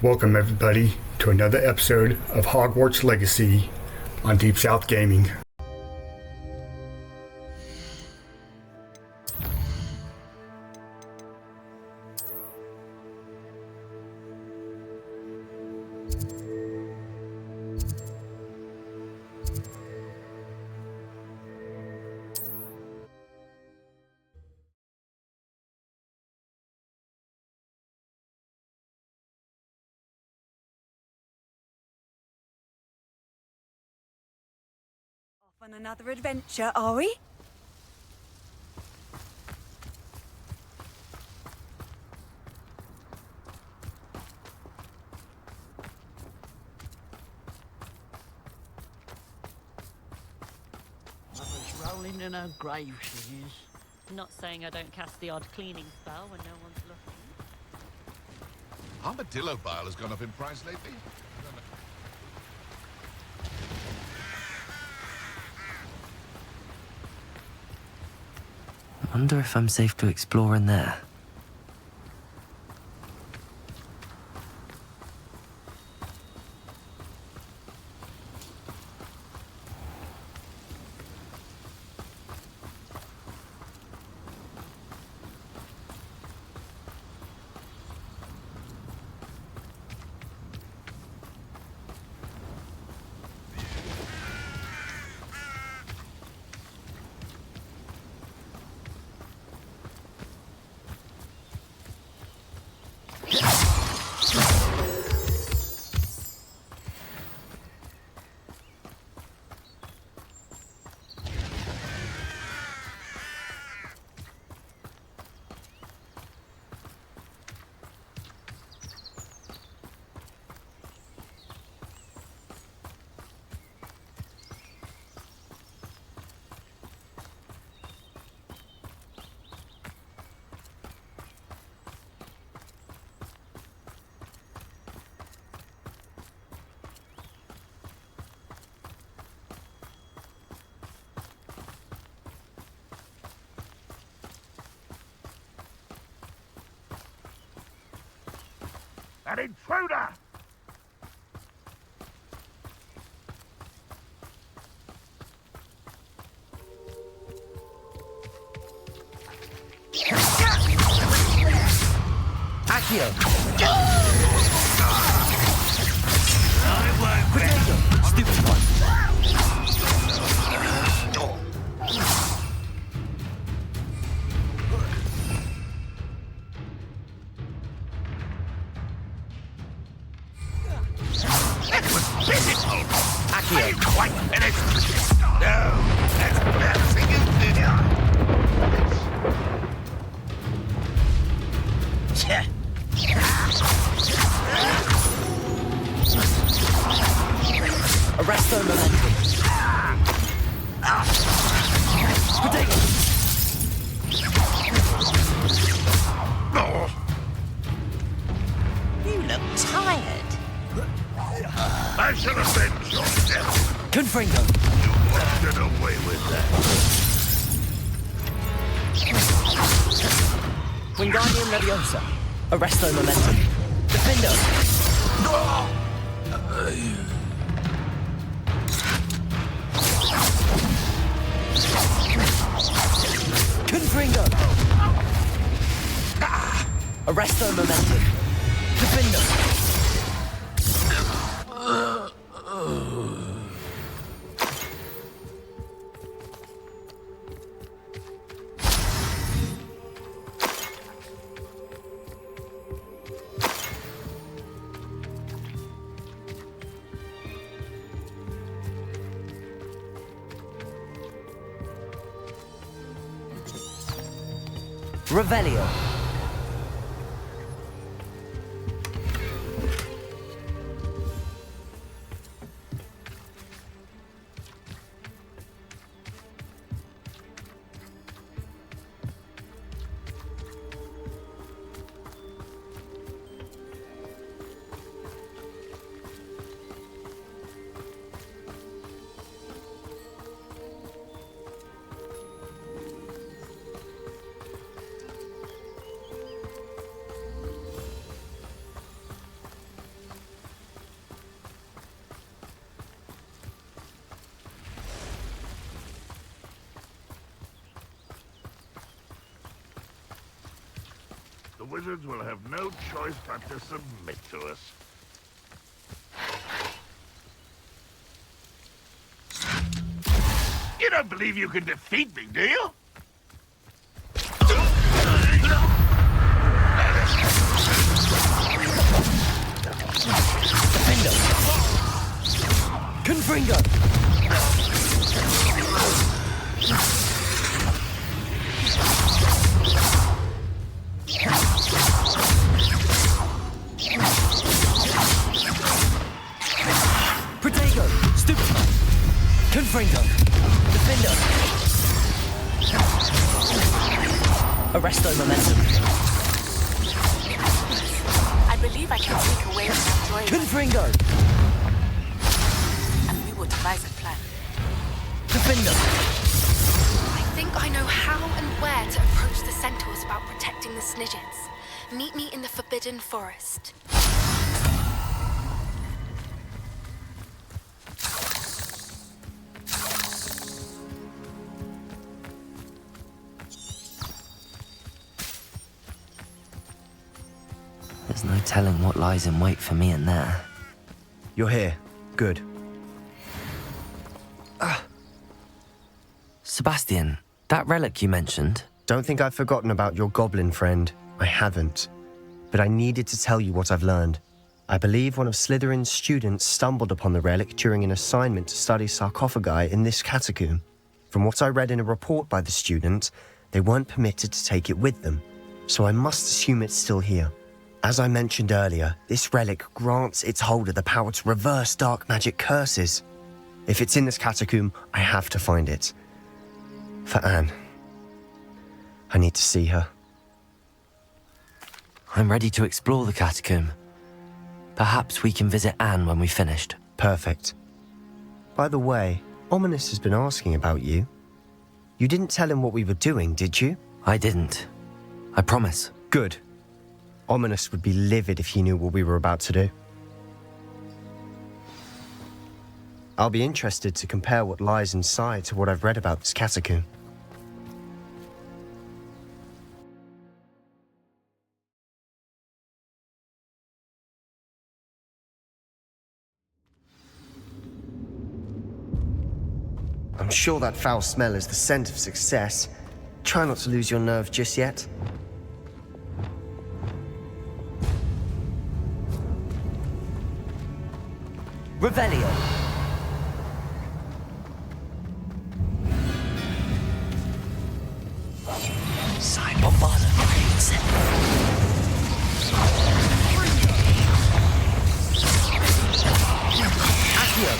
Welcome, everybody, to another episode of Hogwarts Legacy on Deep South Gaming. On another adventure, are we? Mother's rolling in her grave, she is. Not saying I don't cast the odd cleaning spell when no one's looking. Armadillo bile has gone up in price lately. I wonder if I'm safe to explore in there. An intruder! Accio! I won't Potato! Stupid one! Accio! Quite finished! No! That's everything you did! Arresto momentum! Potato! You look tired. I should have been your death. Confringo! You won't get away with that. Wingardium Leviosa! Arresto momentum! Defendo! Confringo! Arresto momentum! Defendo! Revelio. wizards will have no choice but to submit to us. You don't believe you can defeat me, do you? Defender! Confringo! Protego! Stupefy! Confringo! Defender! Arresto momentum! I believe I can take away from that droid, Confringo! and we will devise a plan. Defender! I think I know how and where to approach the centaurs about protecting the Snidgets. Meet me in the Forbidden Forest. There's no telling what lies in wait for me in there. You're here. Good. Sebastian, that relic you mentioned, Don't think I've forgotten about your goblin friend. I haven't. But I needed to tell you what I've learned. I believe one of Slytherin's students stumbled upon the relic during an assignment to study sarcophagi in this catacomb. From what I read in a report by the student, they weren't permitted to take it with them, so I must assume it's still here. As I mentioned earlier, this relic grants its holder the power to reverse dark magic curses. If it's in this catacomb, I have to find it. For Anne. I need to see her. I'm ready to explore the catacomb. Perhaps we can visit Anne when we've finished. Perfect. By the way, Ominous has been asking about you. You didn't tell him what we were doing, did you? I didn't. I promise. Good. Ominous would be livid if he knew what we were about to do. I'll be interested to compare what lies inside to what I've read about this catacomb. I'm sure that foul smell is the scent of success. Try not to lose your nerve just yet. Revelio. Bombada. Accio.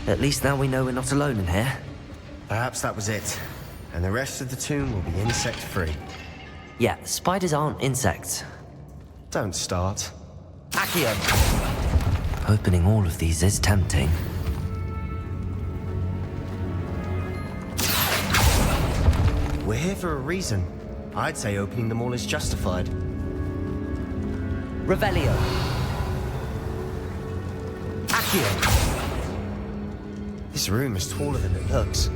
At least now we know we're not alone in here. Perhaps that was it. And the rest of the tomb will be insect-free. Yeah, spiders aren't insects. Don't start. Accio. Opening all of these is tempting. We're here for a reason. I'd say opening them all is justified. Revelio. Accio. This room is taller than it looks.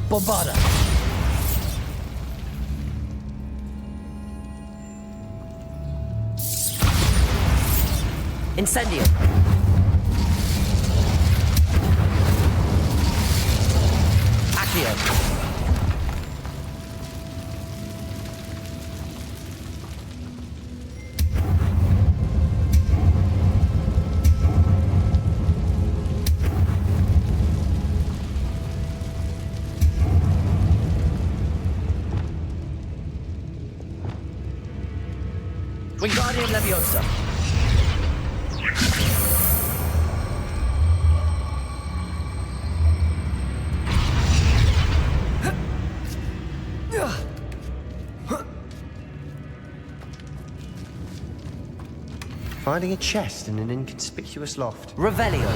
Bombada. Incendio. Accio. Wingardium Leviosa. Finding a chest in an inconspicuous loft. Revelio.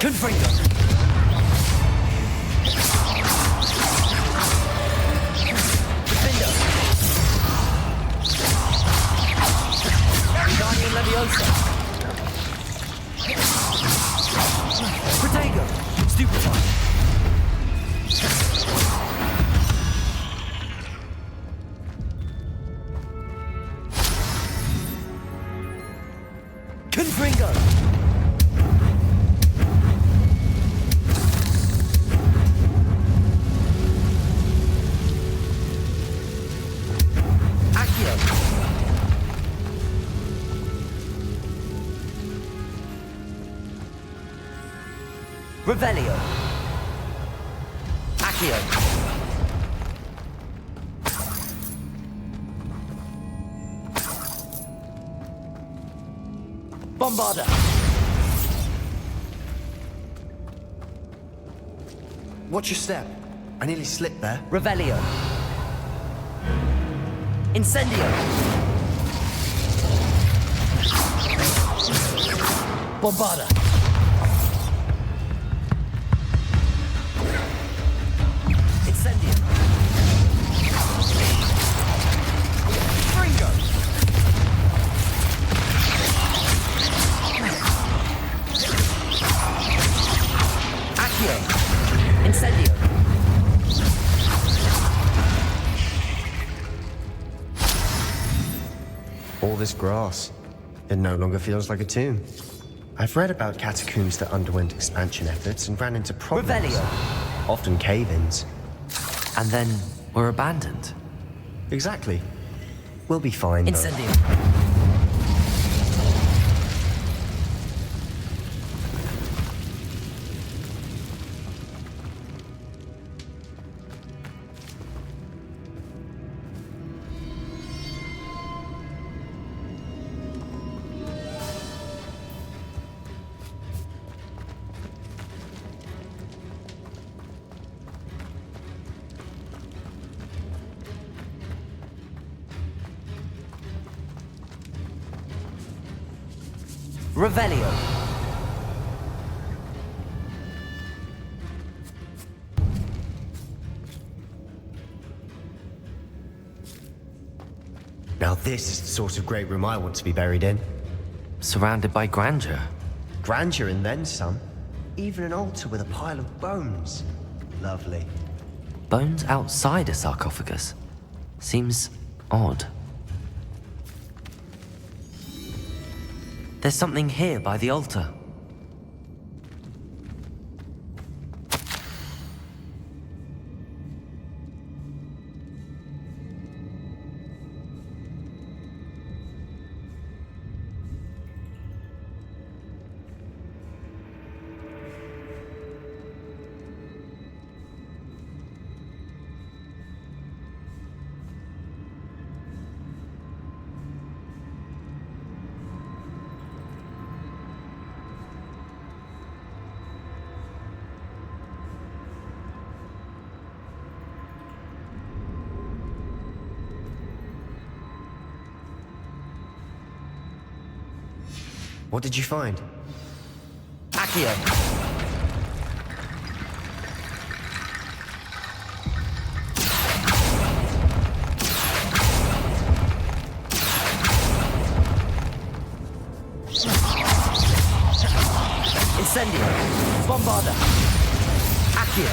Confringo! Defender! Guardian Leviosa! Protego! Stupefy! Confringo! Accio! Revelio! Accio! Bombarda! Watch your step. I nearly slipped there. Revelio! Incendio! Bombarda! Incendio! Fringo! Accio! Incendio! All this grass. It no longer feels like a tomb. I've read about catacombs that underwent expansion efforts and ran into problems. Revelio! Often cave-ins. And then were abandoned. Exactly. We'll be fine, though. Incendio! Revelio! Now this is the sort of great room I want to be buried in. Surrounded by grandeur. Grandeur and then some. Even an altar with a pile of bones. Lovely. Bones outside a sarcophagus. Seems odd. There's something here by the altar. What did you find? Accio! Incendio! Bombarda! Accio!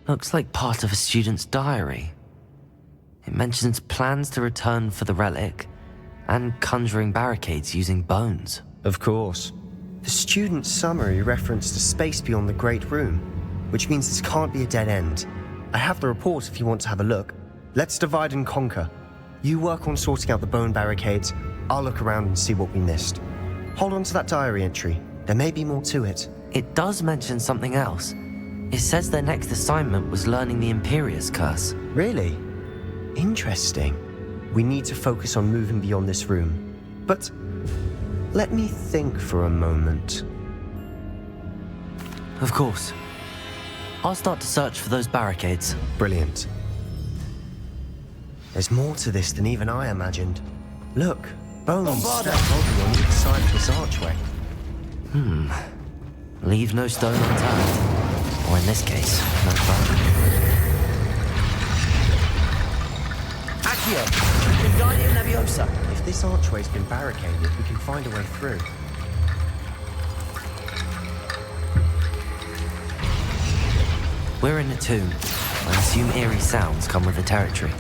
Looks like part of a student's diary. It mentions plans to return for the relic and conjuring barricades using bones. Of course. The student's summary referenced a space beyond the Great Room, which means this can't be a dead end. I have the report if you want to have a look. Let's divide and conquer. You work on sorting out the bone barricades. I'll look around and see what we missed. Hold on to that diary entry. There may be more to it. It does mention something else. It says their next assignment was learning the Imperius Curse. Really? Interesting. We need to focus on moving beyond this room. But let me think for a moment. Of course. I'll start to search for those barricades. Brilliant. There's more to this than even I imagined. Look, bones Bombarda! stacked oddly on each side of this archway. Leave no stone unturned. Or in this case, no bone. Accio! Wingardium Leviosa! If this archway's been barricaded, we can find a way through. We're in a tomb. I assume eerie sounds come with the territory.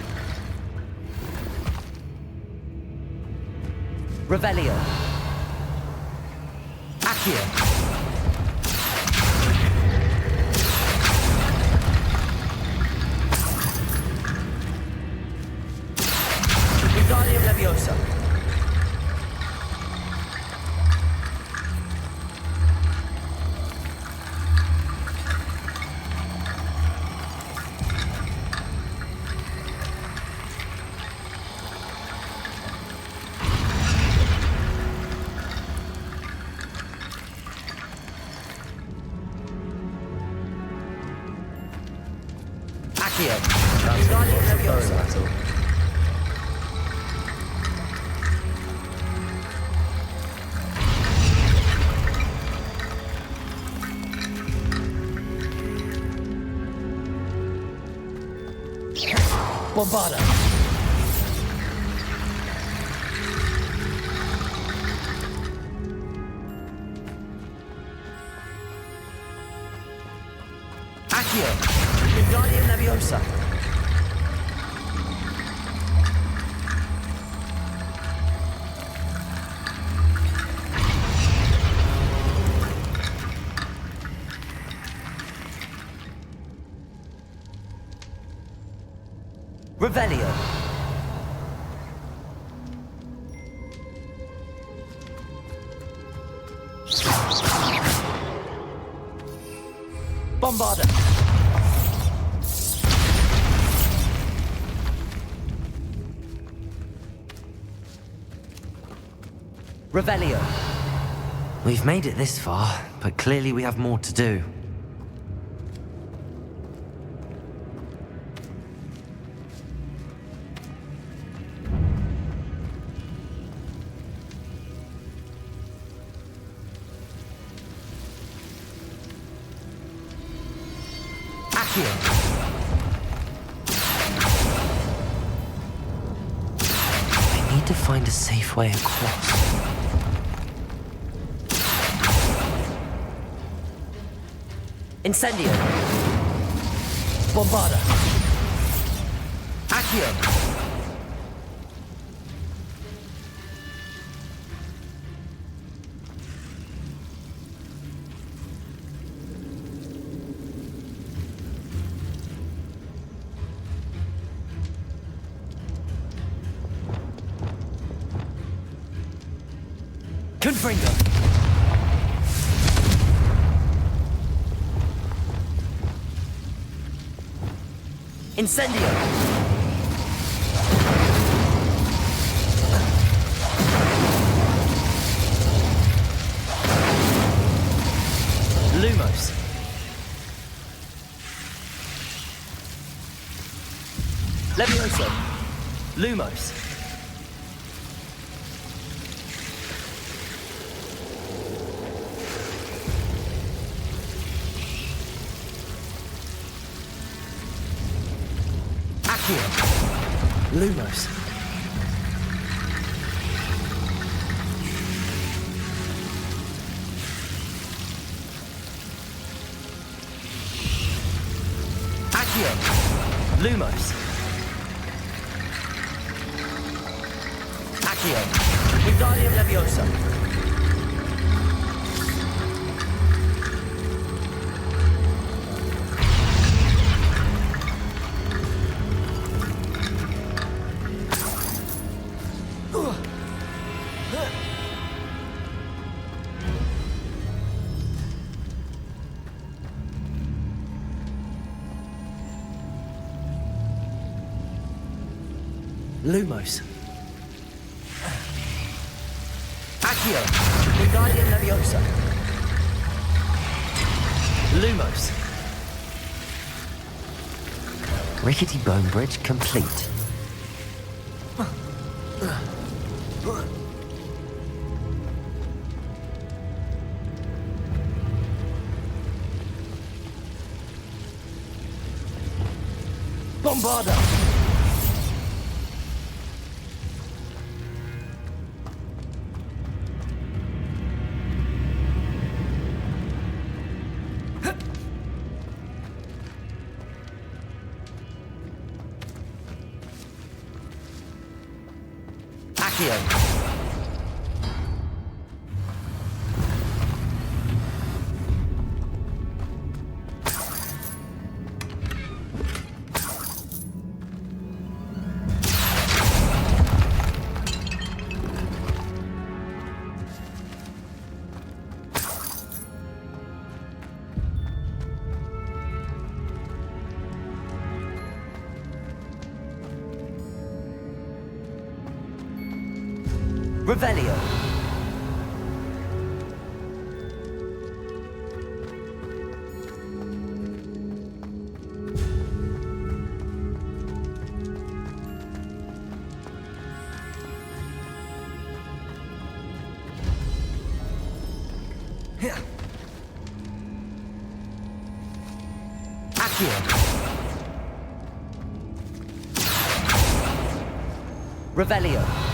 Revelio. Accio. Wingardium Leviosa. Accio. Wingardium Leviosa. That's all. Bombarda. Accio. Wingardium Leviosa. Revelio. Bombarda. Revelio. We've made it this far, but clearly we have more to do. Accio. I need to find a safe way across. Incendio. Bombarda. Accio. Confringo. Incendio. Lumos. Levioso. Lumos. Accio. Lumos. Accio. Lumos. Accio. Wingardium Leviosa. Lumos. Accio. Wingardium Leviosa. Lumos. Rickety bone bridge complete. Bombarda! Accio! Revelio. Accio. Revelio.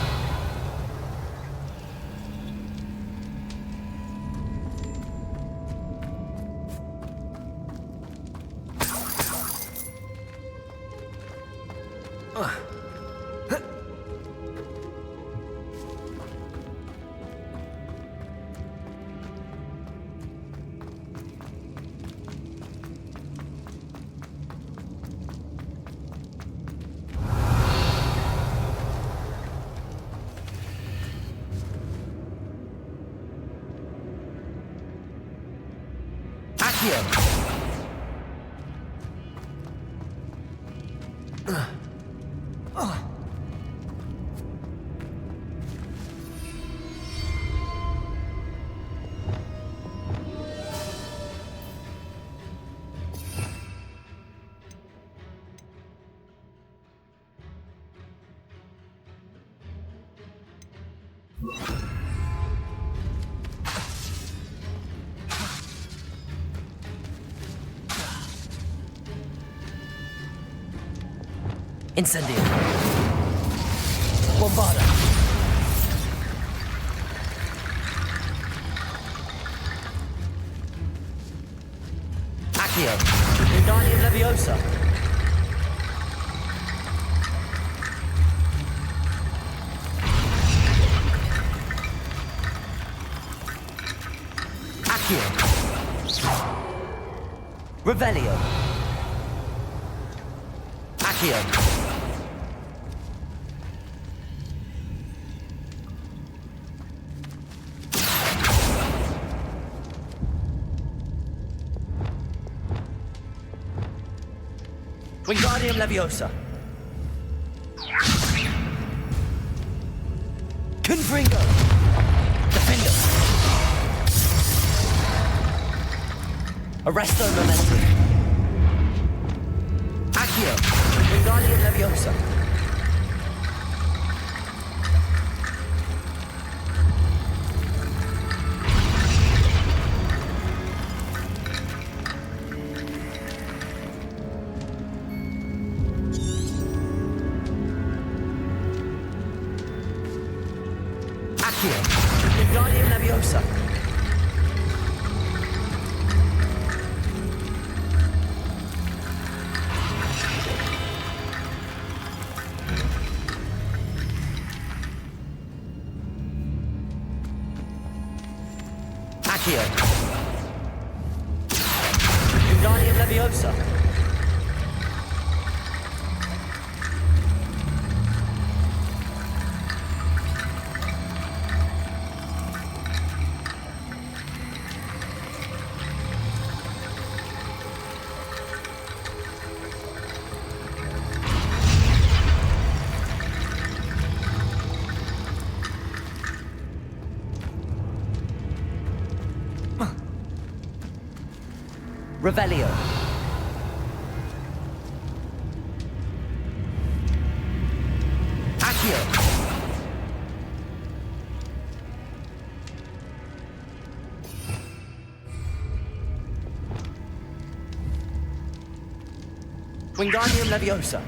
Incendio. Bombarda. Accio. Wingardium Leviosa. Accio. Revelio. Accio. Wingardium Leviosa. Confringo. Defendo. Arresto Momentum. Accio. Wingardium Leviosa. Wingardium Leviosa. Accio. Wingardium Leviosa. Revelio. Accio. Wingardium Leviosa.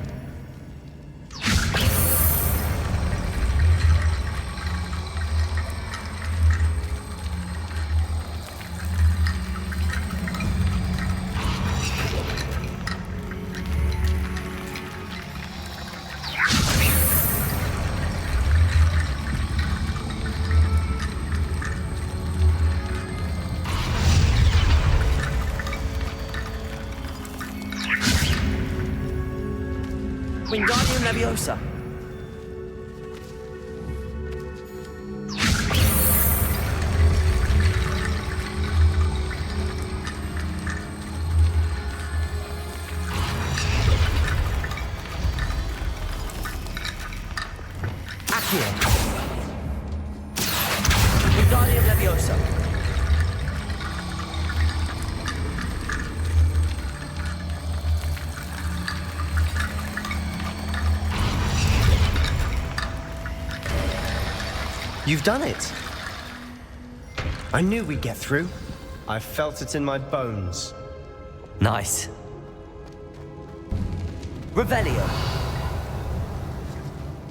Wingardium Leviosa. Accio. Wingardium Leviosa. You've done it. I knew we'd get through. I felt it in my bones. Nice. Revelio.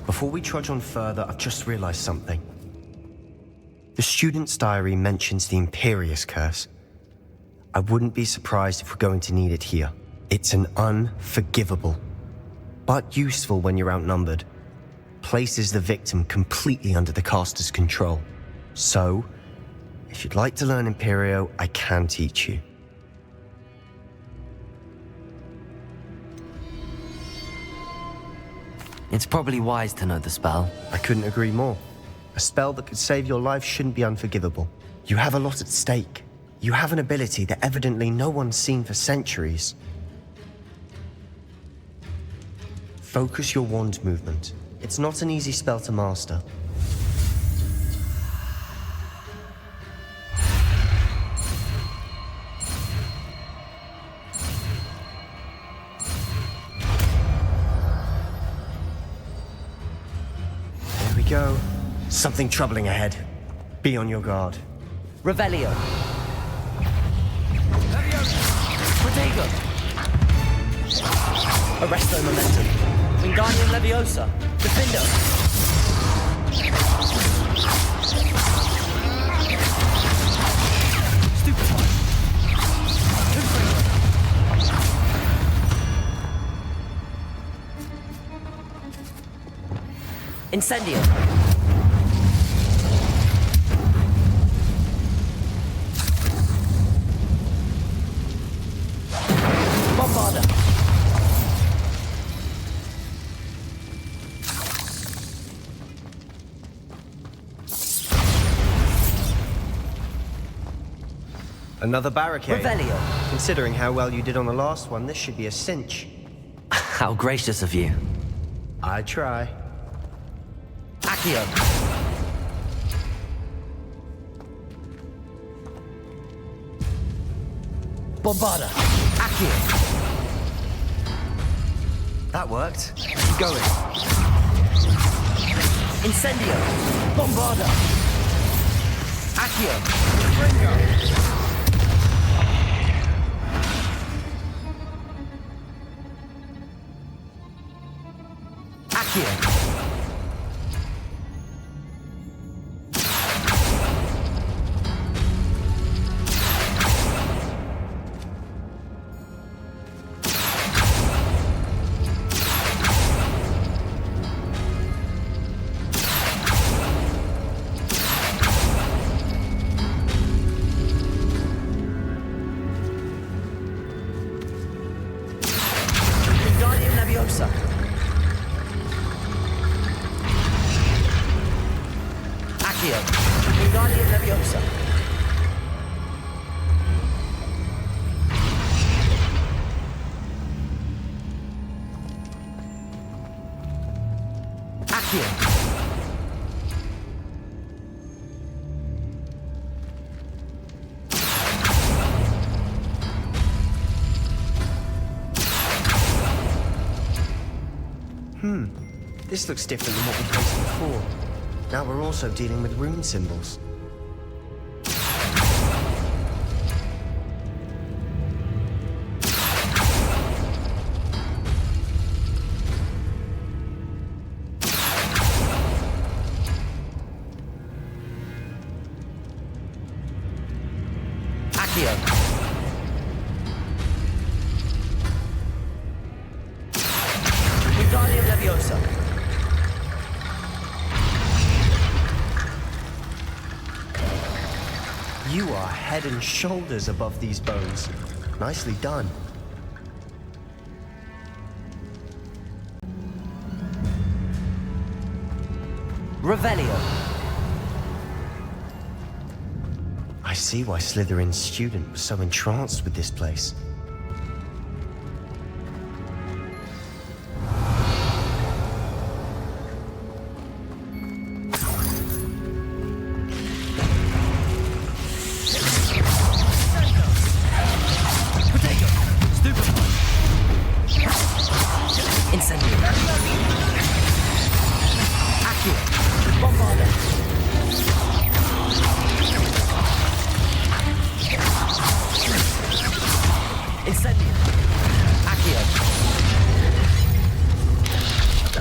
Before we trudge on further, I've just realized something. The student's diary mentions the Imperius curse. I wouldn't be surprised if we're going to need it here. It's an unforgivable, but useful when you're outnumbered. Places the victim completely under the caster's control. So, if you'd like to learn Imperio, I can teach you. It's probably wise to know the spell. I couldn't agree more. A spell that could save your life shouldn't be unforgivable. You have a lot at stake. You have an ability that evidently no one's seen for centuries. Focus your wand movement. It's not an easy spell to master. There we go. Something troubling ahead. Be on your guard. Revelio. Protego. Arresto Momentum. Wingardium Leviosa. Defendo. Stupefy. Incendio. Bombarda. Another barricade. Revelio. Considering how well you did on the last one, this should be a cinch. How gracious of you. I try. Accio. Bombarda. Accio. That worked. Keep going. Incendio. Bombarda. Accio. Accio. Wingardium Leviosa. Accio. Wingardium Leviosa. Accio. This looks different than what we faced before. Now we're also dealing with rune symbols. Leviosa. You are head and shoulders above these bones. Nicely done. Revelio. I see why Slytherin's student was so entranced with this place. Potato. Stupefy. Incendio. Accio. Bombarda. Incendio. Accio.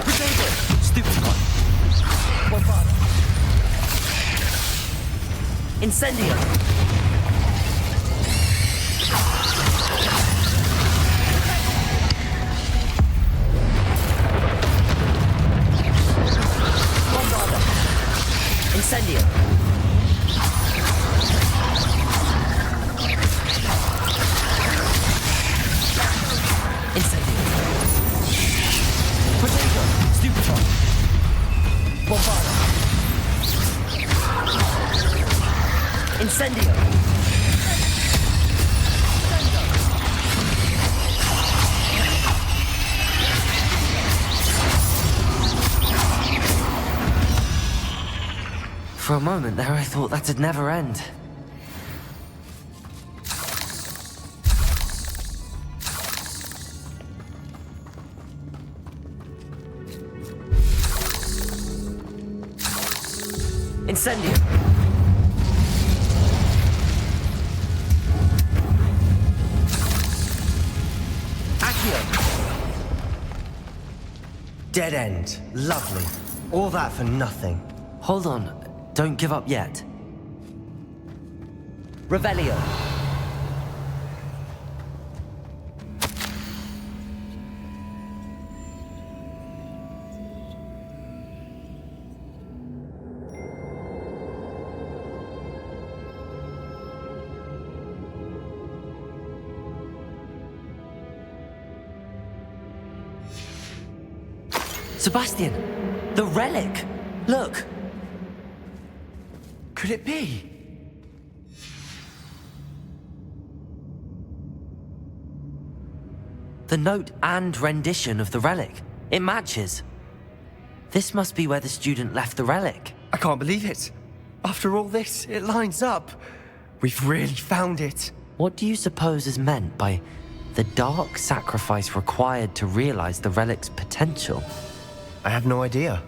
Potato. Stupefy. Bombarda. Incendio. Bombarda. Incendio. Incendio. Potato. Stupefy. Bombarda. Incendio. For a moment there, I thought that'd never end. Incendio. Accio. Dead end. Lovely. All that for nothing. Hold on, don't give up yet. Revelio. Sebastian, the relic! Look! Could it be? The note and rendition of the relic. It matches. This must be where the student left the relic. I can't believe it. After all this, it lines up. We've really found it. What do you suppose is meant by the dark sacrifice required to realize the relic's potential? I have no idea.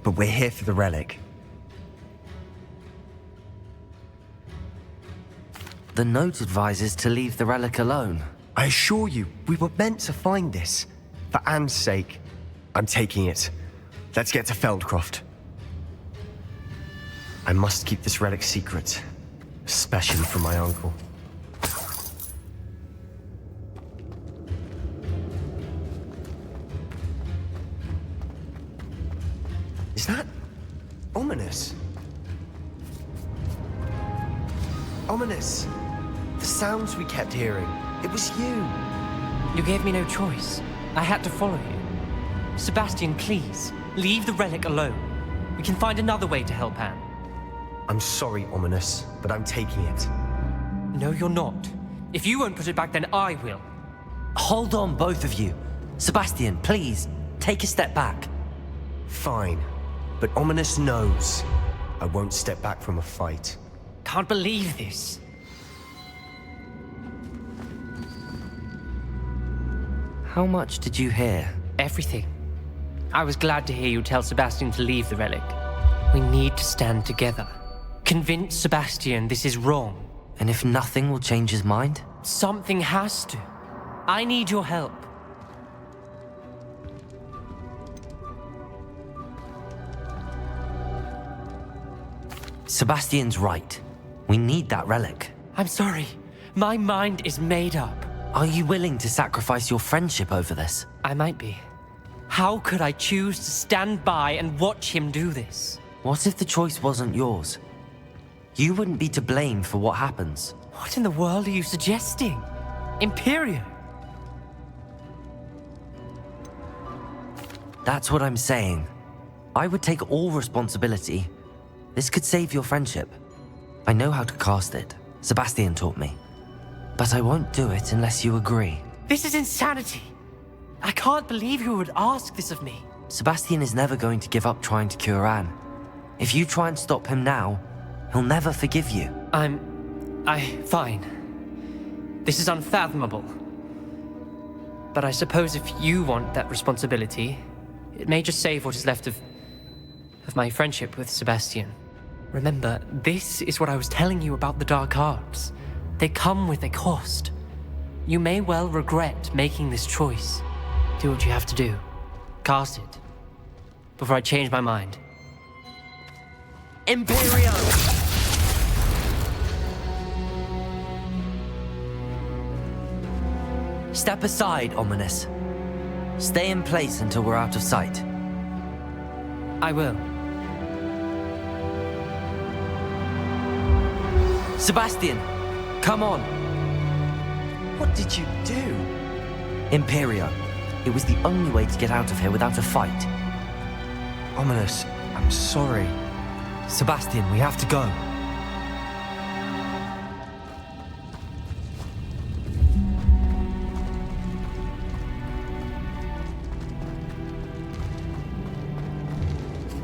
But we're here for the relic. The note advises to leave the relic alone. I assure you, we were meant to find this. For Anne's sake, I'm taking it. Let's get to Feldcroft. I must keep this relic secret, especially from my uncle. Is that ominous? Ominous. The sounds we kept hearing. It was you. You gave me no choice. I had to follow you. Sebastian, please, leave the relic alone. We can find another way to help Anne. I'm sorry, Ominous, but I'm taking it. No, you're not. If you won't put it back, then I will. Hold on, both of you. Sebastian, please, take a step back. Fine, but Ominous knows I won't step back from a fight. Can't believe this. How much did you hear? Everything. I was glad to hear you tell Sebastian to leave the relic. We need to stand together. Convince Sebastian this is wrong. And if nothing will change his mind? Something has to. I need your help. Sebastian's right. We need that relic. I'm sorry. My mind is made up. Are you willing to sacrifice your friendship over this? I might be. How could I choose to stand by and watch him do this? What if the choice wasn't yours? You wouldn't be to blame for what happens. What in the world are you suggesting? Imperium? That's what I'm saying. I would take all responsibility. This could save your friendship. I know how to cast it. Sebastian taught me. But I won't do it unless you agree. This is insanity. I can't believe you would ask this of me. Sebastian is never going to give up trying to cure Anne. If you try and stop him now, he'll never forgive you. Fine. This is unfathomable. But I suppose if you want that responsibility, it may just save what is left of my friendship with Sebastian. Remember, this is what I was telling you about the dark arts. They come with a cost. You may well regret making this choice. Do what you have to do. Cast it. Before I change my mind. Imperium! Step aside, Ominous. Stay in place until we're out of sight. I will. Sebastian, come on. What did you do? Imperio. It was the only way to get out of here without a fight. Ominous, I'm sorry. Sebastian, we have to go.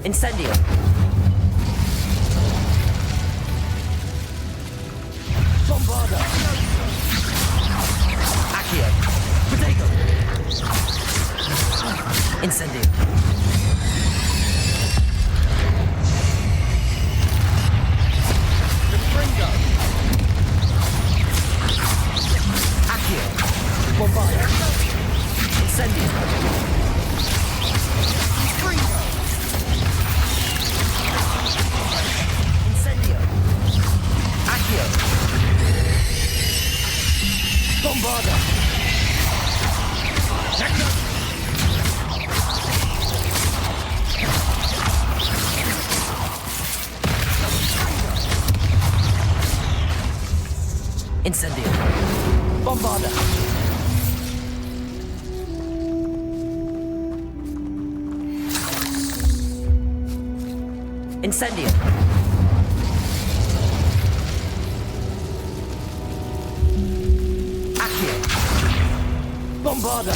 Incendio! Bombarda! Accio! Protego! Incendio! Refringo! Accio! Bombarda! Incendio! Refringo! Incendio! Accio! Bombarda! Incendio! Bombarda! Incendio! Accio! Bombarda!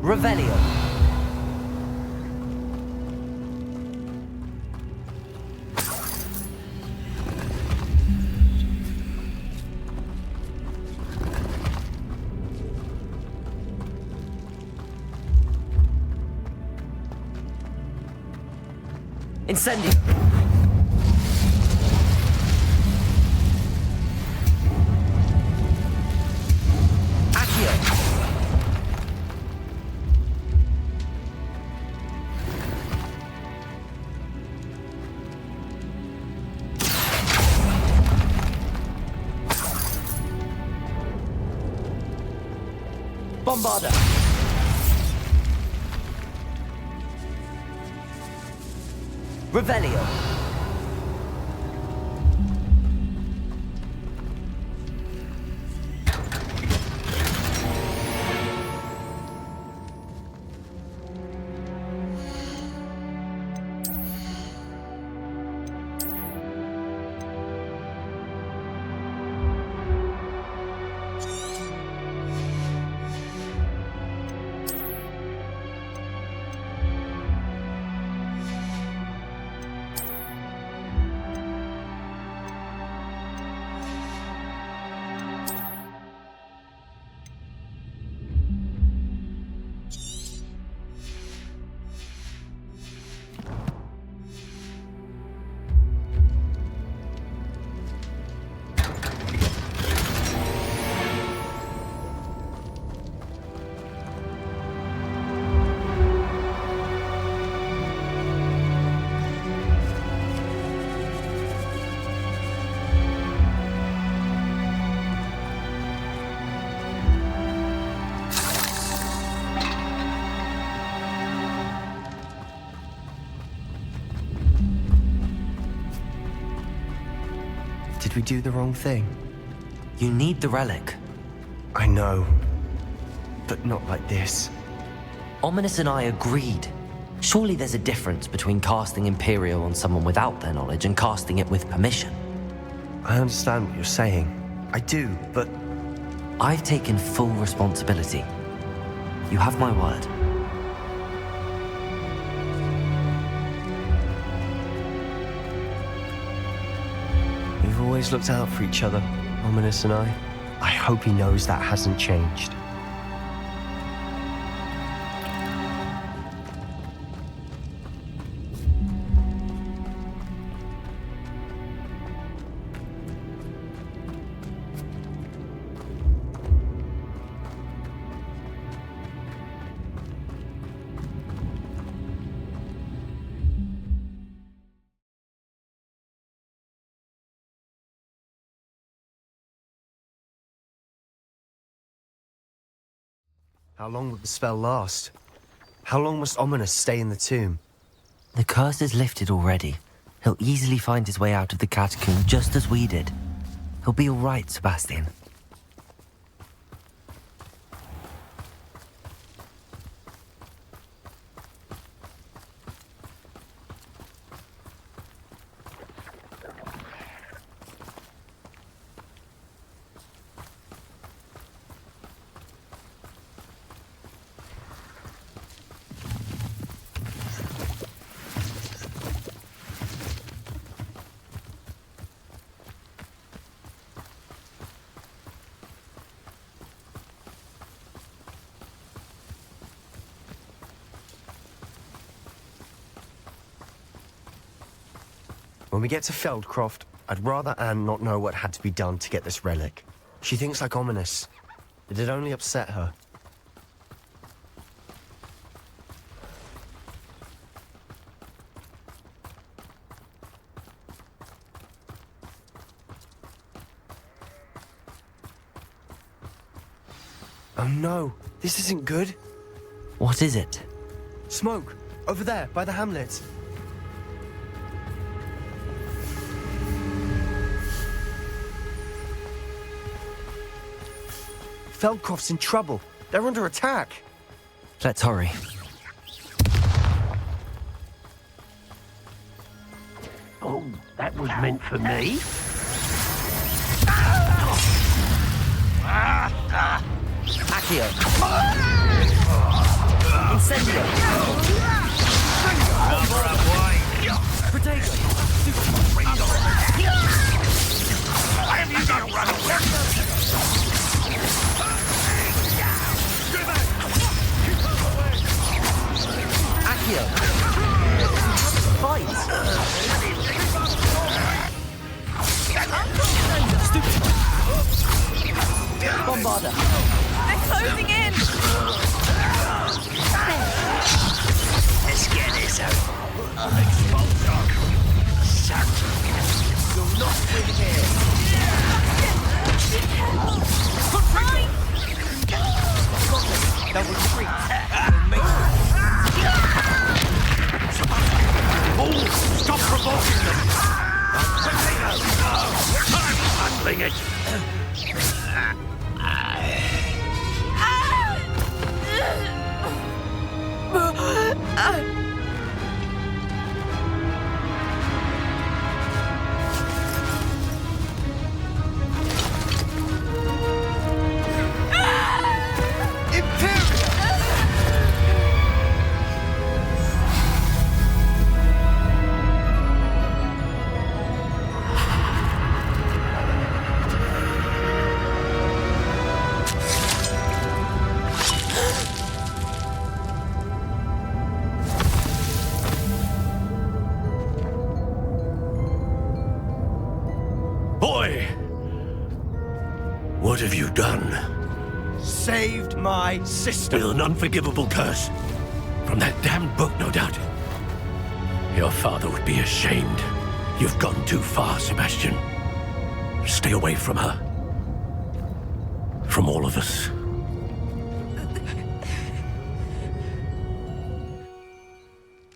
Revelio! Incendio! Accio! Bombarda! Revelio! we do the wrong thing? You need the relic. I know. But not like this. Ominous and I agreed. Surely there's a difference between casting Imperial on someone without their knowledge and casting it with permission. I understand what you're saying. I do, but... I've taken full responsibility. You have my word. We've always looked out for each other, Ominous and I. I hope he knows that hasn't changed. How long will the spell last? How long must Ominous stay in the tomb? The curse is lifted already. He'll easily find his way out of the catacomb just as we did. He'll be all right, Sebastian. When we get to Feldcroft, I'd rather Anne not know what had to be done to get this relic. She thinks like Ominous. It'd only upset her. Oh no, this isn't good. What is it? Smoke! Over there, by the hamlet. Feldcroft's in trouble. They're under attack. Let's hurry. Oh, that was meant for me. Accio. Incendio. Protego. Why have you got to run away? Accio. Fight. Bombarda. They're closing in! Let's get this out. Expulsor. You'll not win here. Mine! They'll retreat. Oh, stop provoking them. I'm handling it. Boy, what have you done? Saved my sister. With an unforgivable curse. From that damned book, no doubt. Your father would be ashamed. You've gone too far, Sebastian. Stay away from her. From all of us.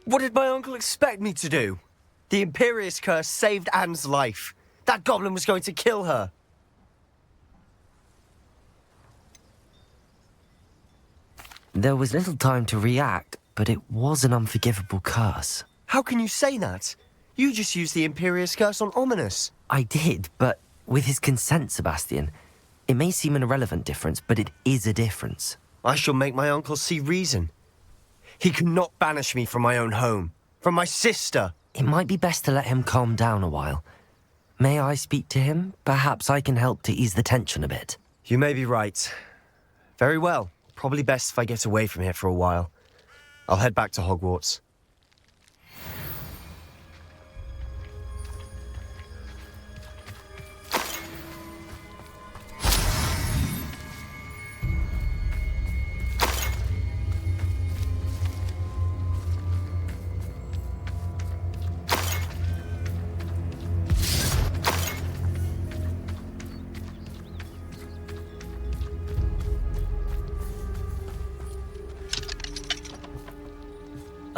What did my uncle expect me to do? The Imperious curse saved Anne's life. That goblin was going to kill her. There was little time to react, but it was an unforgivable curse. How can you say that? You just used the Imperious Curse on Ominous. I did, but with his consent, Sebastian. It may seem an irrelevant difference, but it is a difference. I shall make my uncle see reason. He cannot banish me from my own home, from my sister. It might be best to let him calm down a while. May I speak to him? Perhaps I can help to ease the tension a bit. You may be right. Very well. Probably best if I get away from here for a while. I'll head back to Hogwarts.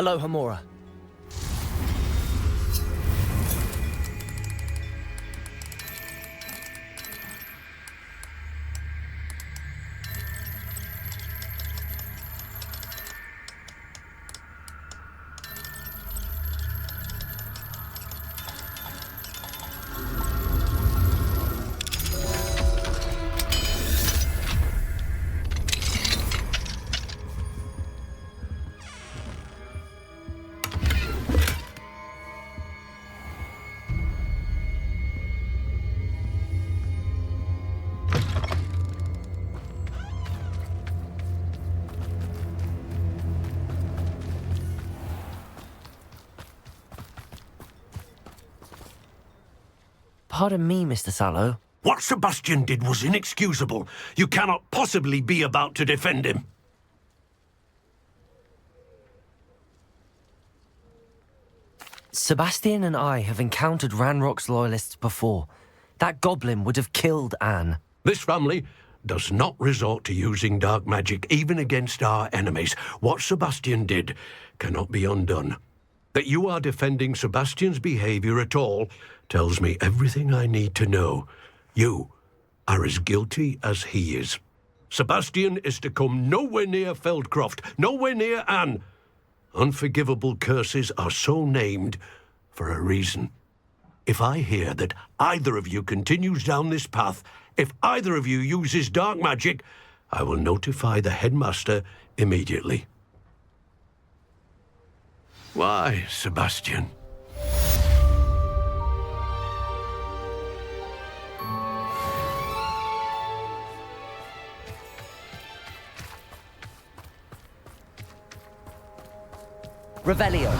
Aloha, Mora. Pardon me, Mr. Sallow. What Sebastian did was inexcusable. You cannot possibly be about to defend him. Sebastian and I have encountered Ranrock's loyalists before. That goblin would have killed Anne. This family does not resort to using dark magic, even against our enemies. What Sebastian did cannot be undone. That you are defending Sebastian's behavior at all tells me everything I need to know. You are as guilty as he is. Sebastian is to come nowhere near Feldcroft, nowhere near Anne. Unforgivable curses are so named for a reason. If I hear that either of you continues down this path, if either of you uses dark magic, I will notify the headmaster immediately. Why, Sebastian? Revelio.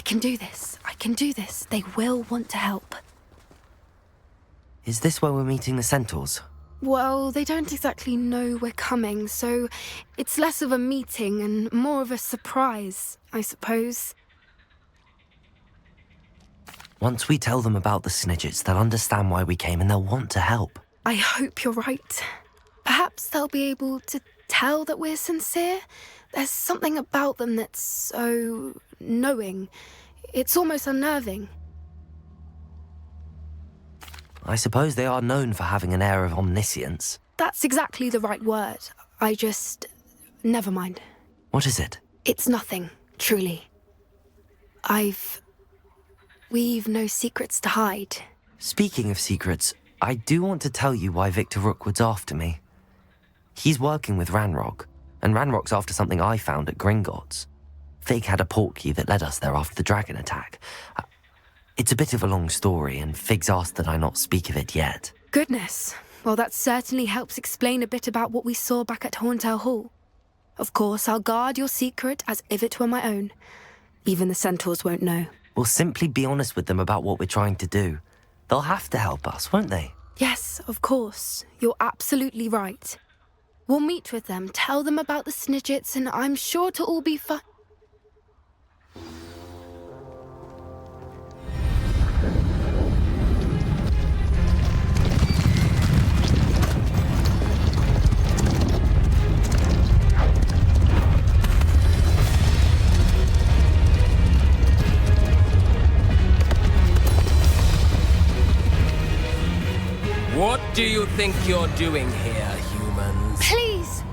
can do this. I can do this. They will want to help. Is this where we're meeting the centaurs? Well, they don't exactly know we're coming, so it's less of a meeting and more of a surprise, I suppose. Once we tell them about the Snidgets, they'll understand why we came and they'll want to help. I hope you're right. Perhaps they'll be able to tell that we're sincere. There's something about them that's so knowing. It's almost unnerving. I suppose they are known for having an air of omniscience. That's exactly the right word. Never mind. What is it? It's nothing, truly. We've no secrets to hide. Speaking of secrets, I do want to tell you why Victor Rookwood's after me. He's working with Ranrock, and Ranrock's after something I found at Gringotts. Fig had a portkey that led us there after the dragon attack. It's a bit of a long story, and Fig's asked that I not speak of it yet. Goodness. Well, that certainly helps explain a bit about what we saw back at Horntail Hall. Of course, I'll guard your secret as if it were my own. Even the centaurs won't know. We'll simply be honest with them about what we're trying to do. They'll have to help us, won't they? Yes, of course. You're absolutely right. We'll meet with them, tell them about the Snidgets, and I'm sure to all be fine. What do you think you're doing here, humans? Please!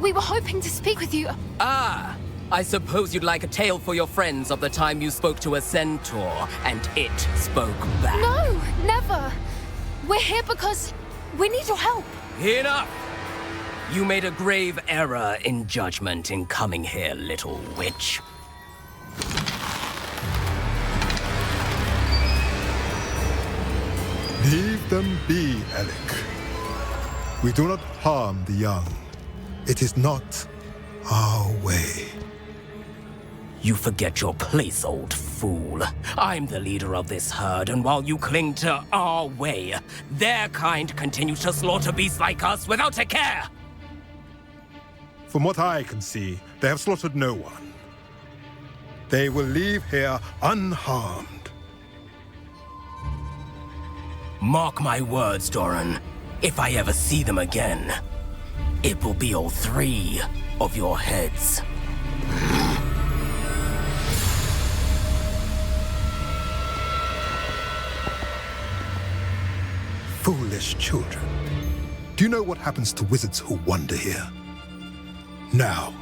We were hoping to speak with you. Ah! I suppose you'd like a tale for your friends of the time you spoke to a centaur, and it spoke back. No, never! We're here because we need your help. Enough! You made a grave error in judgment in coming here, little witch. Leave them be, Alec. We do not harm the young. It is not our way. You forget your place, old fool. I'm the leader of this herd, and while you cling to our way, their kind continue to slaughter beasts like us without a care. From what I can see, they have slaughtered no one. They will leave here unharmed. Mark my words, Doran. If I ever see them again, it will be all 3 of your heads. Foolish children. Do you know what happens to wizards who wander here? Now,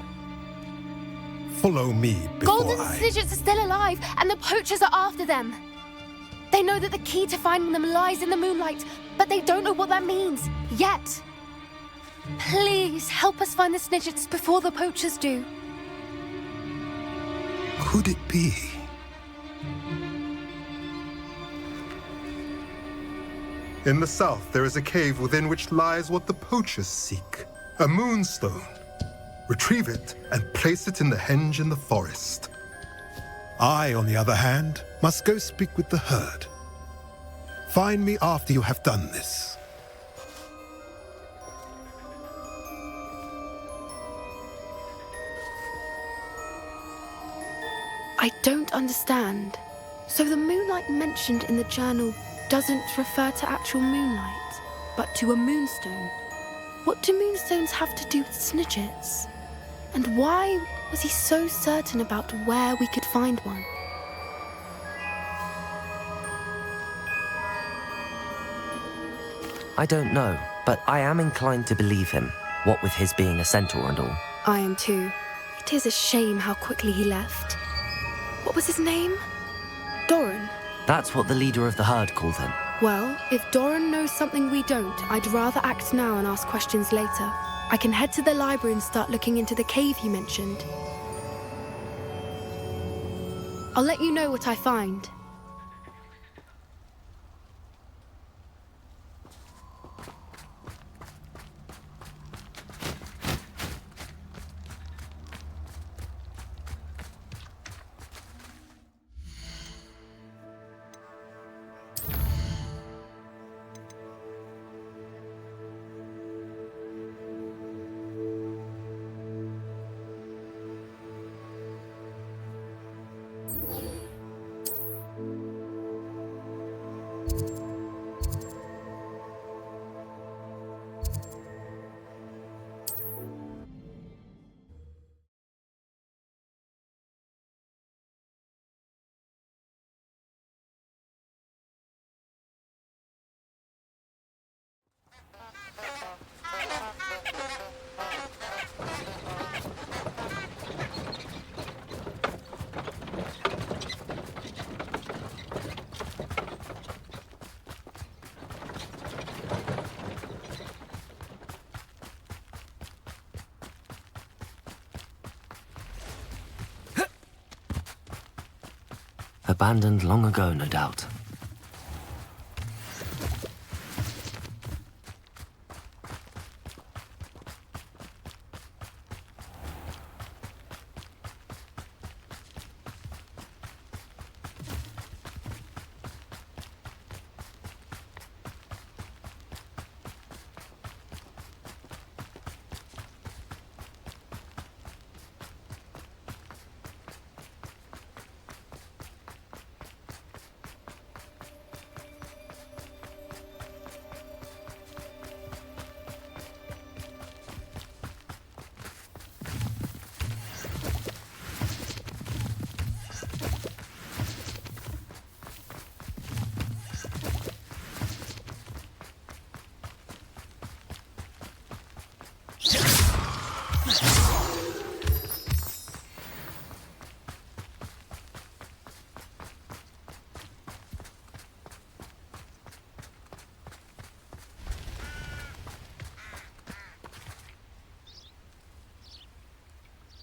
follow me before Golden Snidgets are still alive, and the poachers are after them. They know that the key to finding them lies in the moonlight, but they don't know what that means, yet. Please, help us find the Snidgets before the poachers do. Could it be? In the south, there is a cave within which lies what the poachers seek. A moonstone. Retrieve it and place it in the henge in the forest. I, on the other hand, must go speak with the herd. Find me after you have done this. I don't understand. So the moonlight mentioned in the journal doesn't refer to actual moonlight, but to a moonstone. What do moonstones have to do with Snidgets? And why was he so certain about where we could find one? I don't know, but I am inclined to believe him, what with his being a centaur and all. I am too. It is a shame how quickly he left. What was his name? Doran. That's what the leader of the herd called him. Well, if Doran knows something we don't, I'd rather act now and ask questions later. I can head to the library and start looking into the cave you mentioned. I'll let you know what I find. Abandoned long ago, no doubt.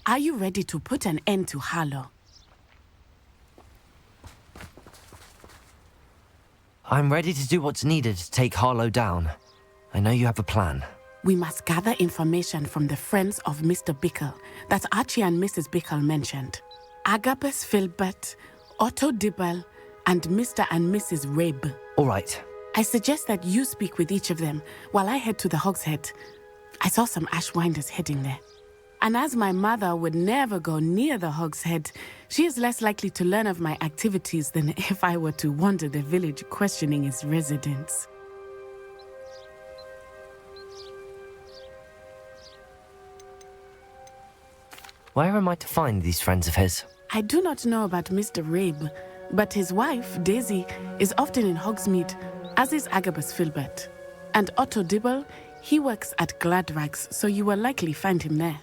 Are you ready to put an end to Harlow? I'm ready to do what's needed to take Harlow down. I know you have a plan. We must gather information from the friends of Mr. Bickle that Archie and Mrs. Bickle mentioned. Agabus Filbert, Otto Dibble, and Mr. and Mrs. Rabe. All right. I suggest that you speak with each of them while I head to the Hogshead. I saw some Ashwinders heading there. And as my mother would never go near the Hogshead, she is less likely to learn of my activities than if I were to wander the village questioning its residents. Where am I to find these friends of his? I do not know about Mr. Rabe, but his wife, Daisy, is often in Hogsmeade, as is Agabus Filbert. And Otto Dibble, he works at Gladrags, so you will likely find him there.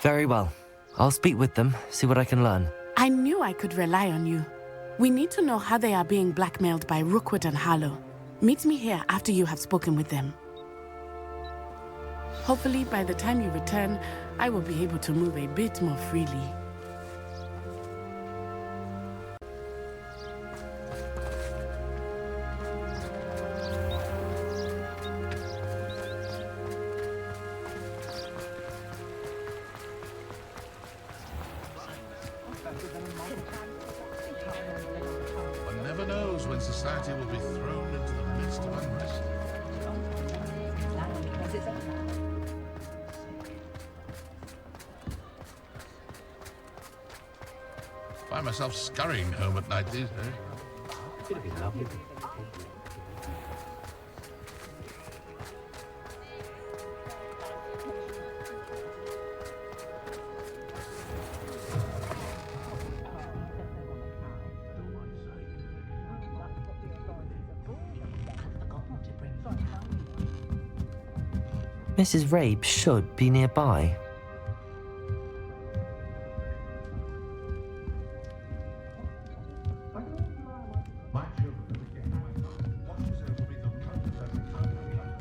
Very well. I'll speak with them, see what I can learn. I knew I could rely on you. We need to know how they are being blackmailed by Rookwood and Harlow. Meet me here after you have spoken with them. Hopefully, by the time you return, I will be able to move a bit more freely. One never knows when society will be thrown into the midst of unrest. Find myself scurrying home at night these days. It'd be lovely. Mrs. Rabe should be nearby.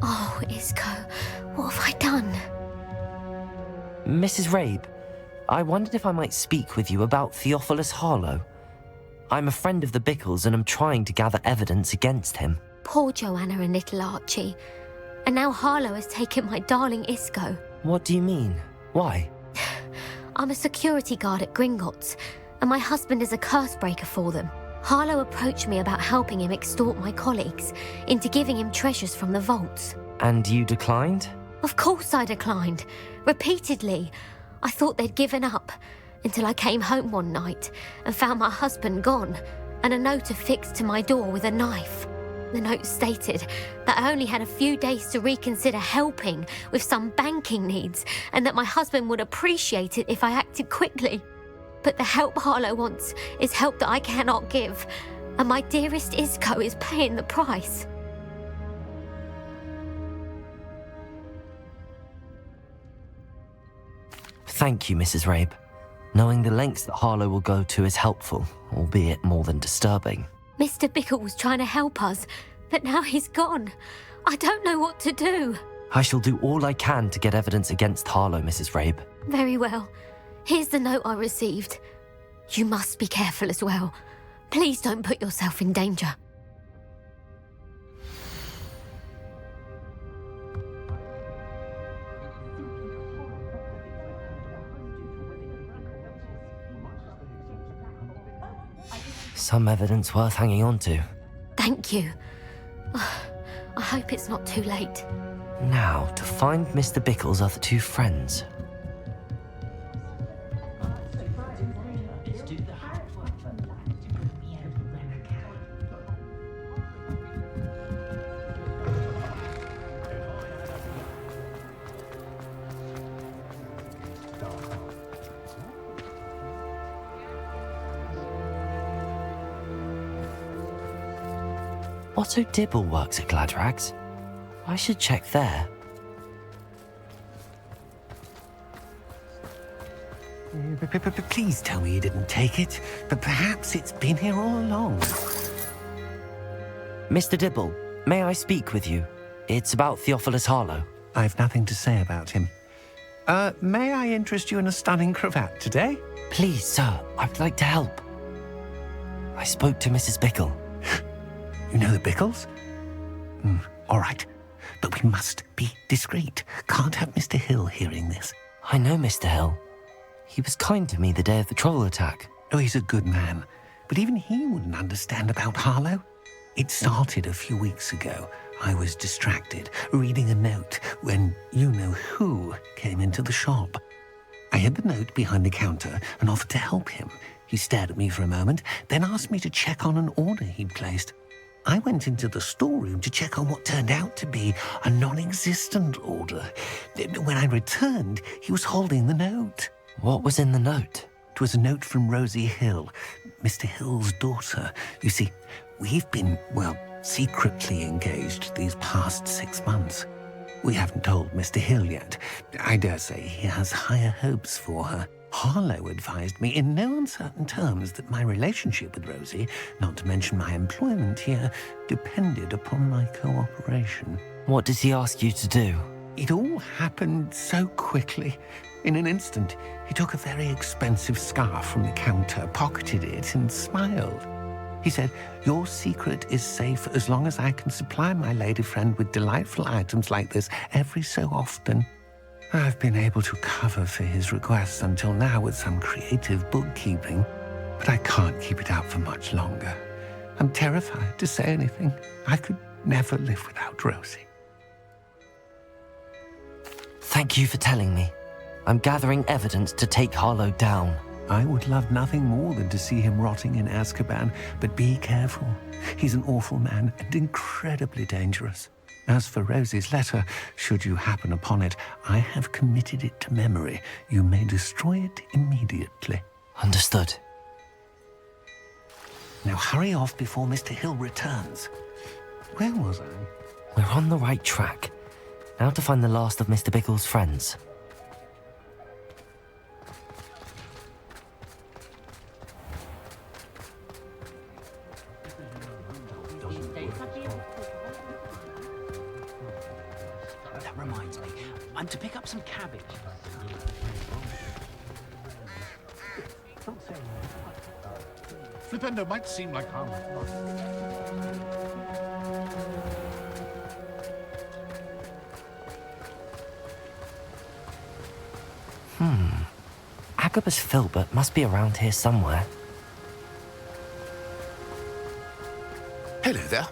Oh, Isco, what have I done? Mrs. Rabe, I wondered if I might speak with you about Theophilus Harlow. I'm a friend of the Bickles and am trying to gather evidence against him. Poor Joanna and little Archie. And now Harlow has taken my darling Isco. What do you mean? Why? I'm a security guard at Gringotts, and my husband is a curse breaker for them. Harlow approached me about helping him extort my colleagues into giving him treasures from the vaults. And you declined? Of course I declined. Repeatedly. I thought they'd given up, until I came home one night and found my husband gone, and a note affixed to my door with a knife. The note stated that I only had a few days to reconsider helping with some banking needs, and that my husband would appreciate it if I acted quickly. But the help Harlow wants is help that I cannot give, and my dearest Isco is paying the price. Thank you, Mrs. Rabe. Knowing the lengths that Harlow will go to is helpful, albeit more than disturbing. Mr. Bickle was trying to help us, but now he's gone. I don't know what to do. I shall do all I can to get evidence against Harlow, Mrs. Rabe. Very well. Here's the note I received. You must be careful as well. Please don't put yourself in danger. Some evidence worth hanging on to. Thank you. I hope it's not too late. Now, to find Mr. Bickle's other two friends. Otto Dibble works at Gladrags. I should check there. Please tell me you didn't take it, but perhaps it's been here all along. Mr. Dibble, may I speak with you? It's about Theophilus Harlow. I've nothing to say about him. May I interest you in a stunning cravat today? Please, sir, I'd like to help. I spoke to Mrs. Bickle. You know the Bickles? All right, but we must be discreet. Can't have Mr. Hill hearing this. I know Mr. Hill. He was kind to me the day of the troll attack. Oh, he's a good man, but even he wouldn't understand about Harlow. It started a few weeks ago. I was distracted, reading a note, when you-know-who came into the shop. I hid the note behind the counter and offered to help him. He stared at me for a moment, then asked me to check on an order he'd placed. I went into the storeroom to check on what turned out to be a non-existent order. When I returned, he was holding the note. What was in the note? It was a note from Rosie Hill, Mr. Hill's daughter. You see, we've been, secretly engaged these past 6 months. We haven't told Mr. Hill yet. I dare say he has higher hopes for her. Harlow advised me in no uncertain terms that my relationship with Rosie, not to mention my employment here, depended upon my cooperation. What did he ask you to do? It all happened so quickly. In an instant, he took a very expensive scarf from the counter, pocketed it, and smiled. He said, "Your secret is safe as long as I can supply my lady friend with delightful items like this every so often." I've been able to cover for his requests until now with some creative bookkeeping, but I can't keep it up for much longer. I'm terrified to say anything. I could never live without Rosie. Thank you for telling me. I'm gathering evidence to take Harlow down. I would love nothing more than to see him rotting in Azkaban, but be careful. He's an awful man and incredibly dangerous. As for Rosie's letter, should you happen upon it, I have committed it to memory. You may destroy it immediately. Understood. Now hurry off before Mr. Hill returns. Where was I? We're on the right track. Now to find the last of Mr. Bickle's friends. That reminds me, I'm to pick up some cabbage. Flipendo might seem like harm. Agabus Filbert must be around here somewhere. Hello there.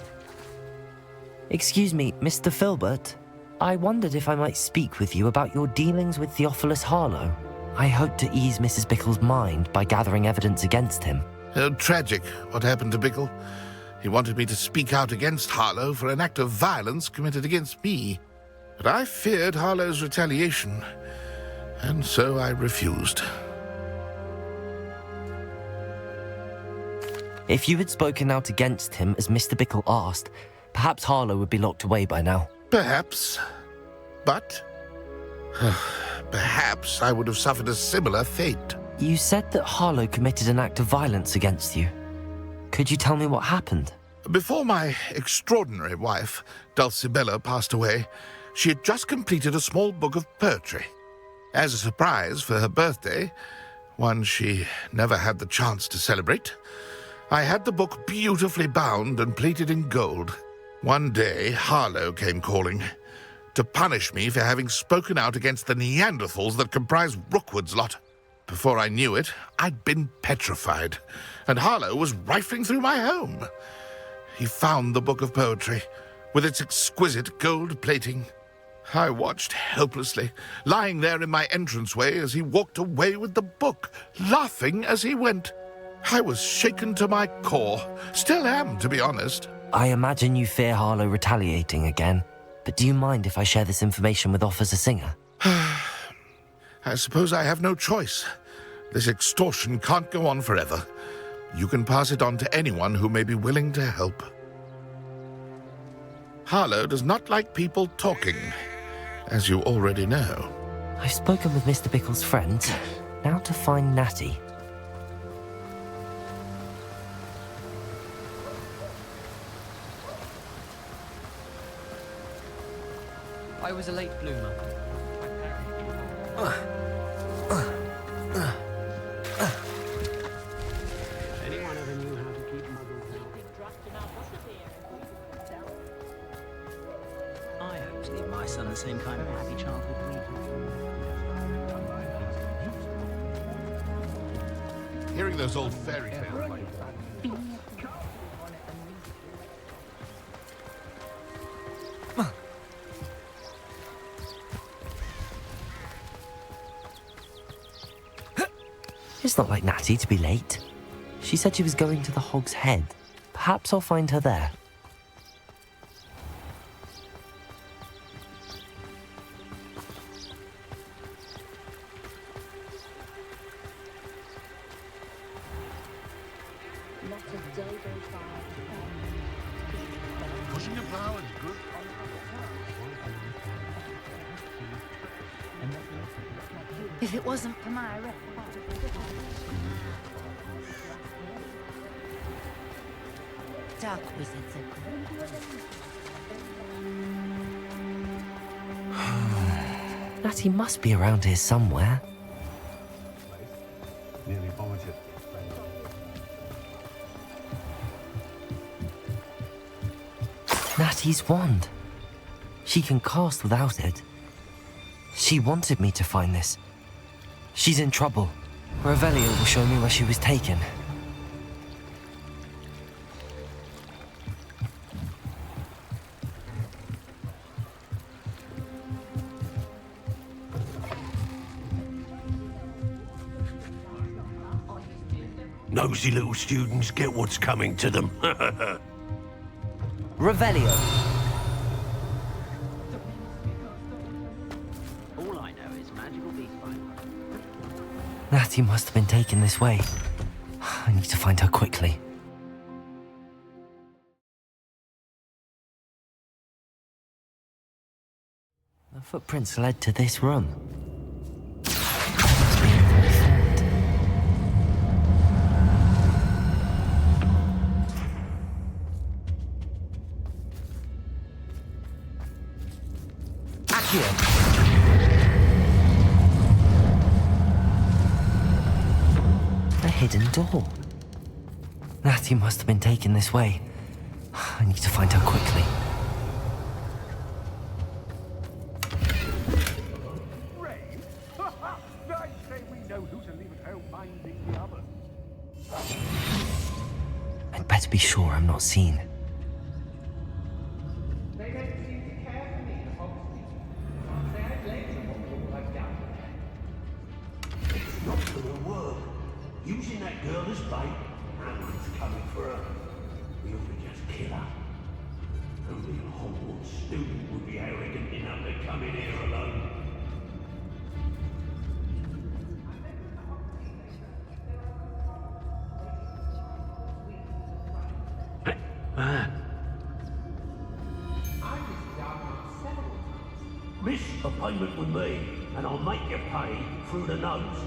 Excuse me, Mr. Filbert. I wondered if I might speak with you about your dealings with Theophilus Harlow. I hope to ease Mrs. Bickle's mind by gathering evidence against him. Tragic, what happened to Bickle. He wanted me to speak out against Harlow for an act of violence committed against me. But I feared Harlow's retaliation, and so I refused. If you had spoken out against him as Mr. Bickle asked, perhaps Harlow would be locked away by now. Perhaps. But perhaps I would have suffered a similar fate. You said that Harlow committed an act of violence against you. Could you tell me what happened? Before my extraordinary wife, Dulcibella, passed away, she had just completed a small book of poetry. As a surprise for her birthday, one she never had the chance to celebrate. I had the book beautifully bound and plated in gold. One day, Harlow came calling to punish me for having spoken out against the Neanderthals that comprise Rookwood's lot. Before I knew it, I'd been petrified, and Harlow was rifling through my home. He found the book of poetry, with its exquisite gold plating. I watched helplessly, lying there in my entranceway as he walked away with the book, laughing as he went. I was shaken to my core. Still am, to be honest. I imagine you fear Harlow retaliating again, but do you mind if I share this information with Officer Singer? I suppose I have no choice. This extortion can't go on forever. You can pass it on to anyone who may be willing to help. Harlow does not like people talking, as you already know. I've spoken with Mr. Bickle's friends. Now to find Natty. I was a late bloomer. Anyone ever knew how to keep muggles out? I hope to leave my son the same kind of happy childhood we Hearing those old fairy tales like It's not like Natty to be late. She said she was going to the Hog's Head. Perhaps I'll find her there. pushing the plow is good. If it wasn't for my dark wizards Natty must be around here somewhere. Nearly vomited. Natty's wand. She can cast without it. She wanted me to find this. She's in trouble. Revelio will show me where she was taken. Nosy little students get what's coming to them. Revelio. All I know is magical beast fight. Natty must have been taken this way. I need to find her quickly. The footprints led to this room. A hidden door. Natty must have been taken this way. I need to find her quickly. I say we know who to leave at home minding the others. I'd better be sure I'm not seen. They don't seem to care for me, Hogsmeade. Say I blame them for all I've done. It's not gonna work. Using that girl as bait, Hagrid's coming for her. We ought to just kill her. Only a Hogwarts student would be arrogant enough to come in here alone. Miss a payment with me, and I'll make you pay through the nose.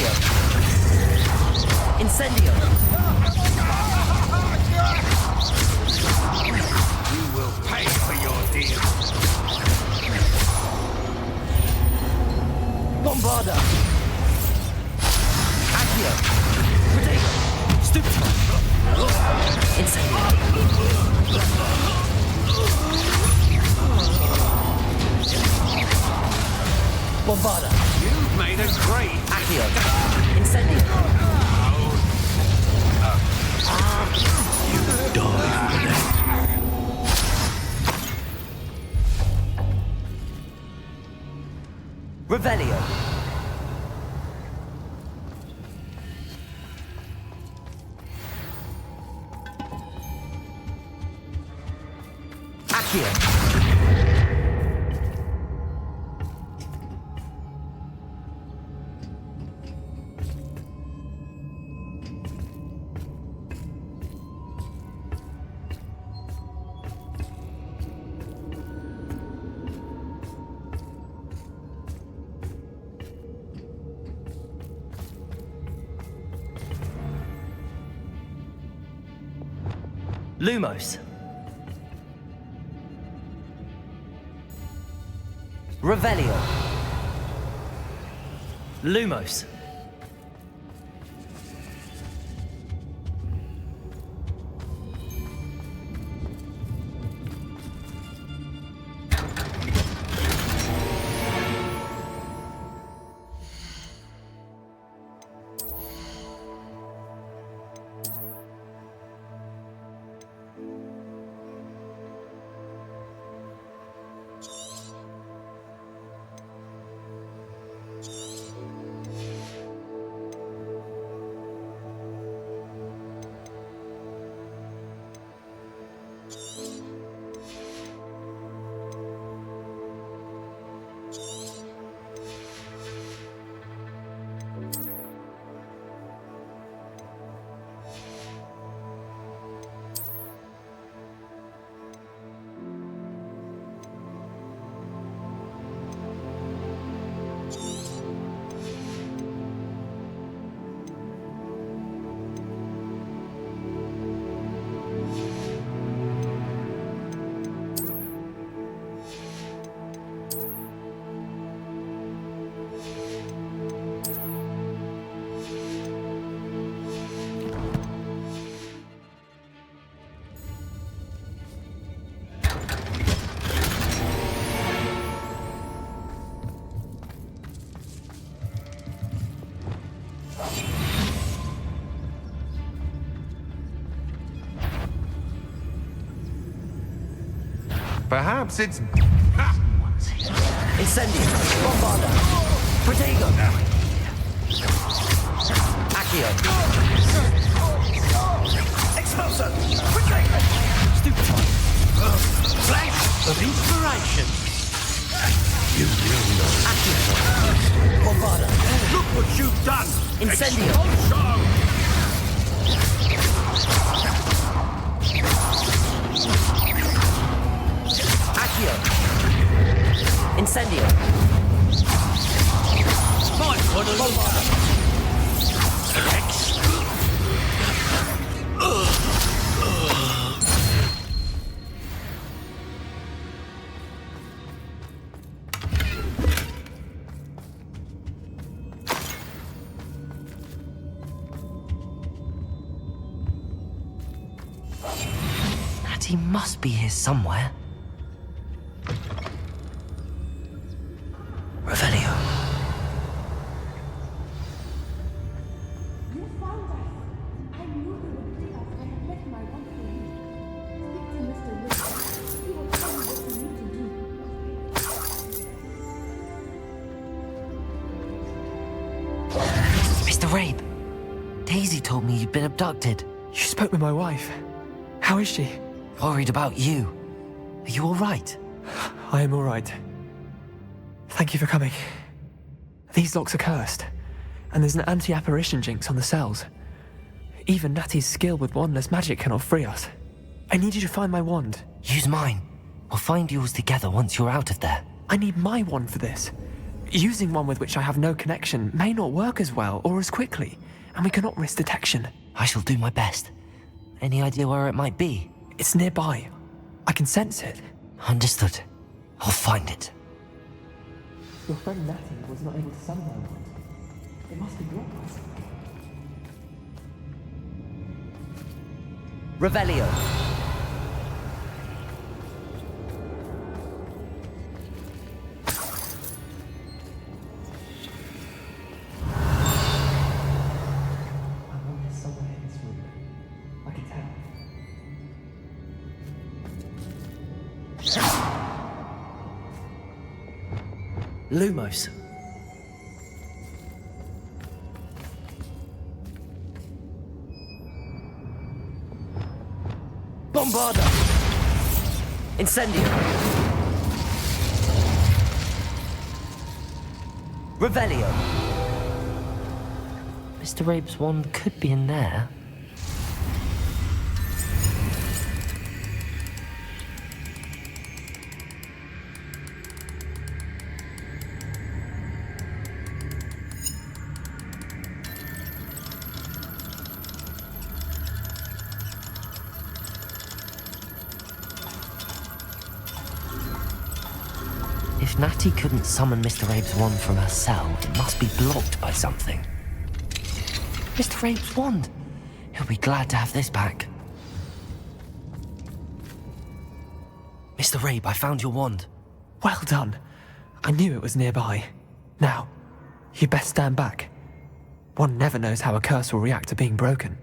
Accio. Incendio. You will pay for your deal. Bombarda. Accio. Protego. Stupefy. Incendio. Bombarda. You've made a great Accio. Incendio. You die for that. Revelio. Accio. Lumos. Revelio. Lumos. Perhaps it's... Incendio. Bombarda. Protego. Accio. Expulso! Protego! Stupefy. Flash of inspiration! You will not. Accio. Bombarda. Look what you've done! Incendio. Expulso! Accio. Incendio. Might want to look at Natty must be here somewhere. Revelio. You found us. I knew you would pick us. I had left my one for you. Speak to Mr. Lewis. He will tell you what you need to do. Mr. Rabe. Daisy told me you'd been abducted. You spoke with my wife. How is she? Worried about you. Are you all right? I am all right. Thank you for coming. These locks are cursed, and there's an anti-apparition jinx on the cells. Even Natty's skill with wandless magic cannot free us. I need you to find my wand. Use mine. We'll find yours together once you're out of there. I need my wand for this. Using one with which I have no connection may not work as well or as quickly, and we cannot risk detection. I shall do my best. Any idea where it might be? It's nearby. I can sense it. Understood. I'll find it. Your friend Natty was not able to summon her wand. It must be blocked by something. Revelio. Lumos. Bombarda! Incendio! Revelio! Mr. Rabe's wand could be in there. If Natty couldn't summon Mr. Rabe's wand from her cell, it must be blocked by something. Mr. Rabe's wand! He'll be glad to have this back. Mr. Rabe, I found your wand. Well done. I knew it was nearby. Now, you best stand back. One never knows how a curse will react to being broken.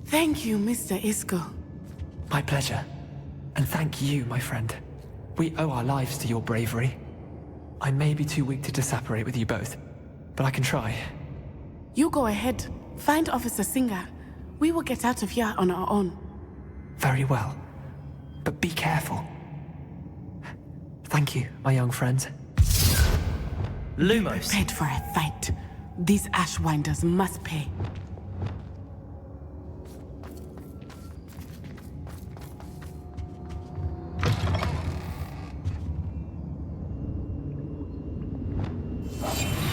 Thank you, Mr. Isco. My pleasure. And thank you, my friend. We owe our lives to your bravery. I may be too weak to disapparate with you both, but I can try. You go ahead. Find Officer Singer. We will get out of here on our own. Very well. But be careful. Thank you, my young friends. Lumos. Prepared for a fight. These Ashwinders must pay.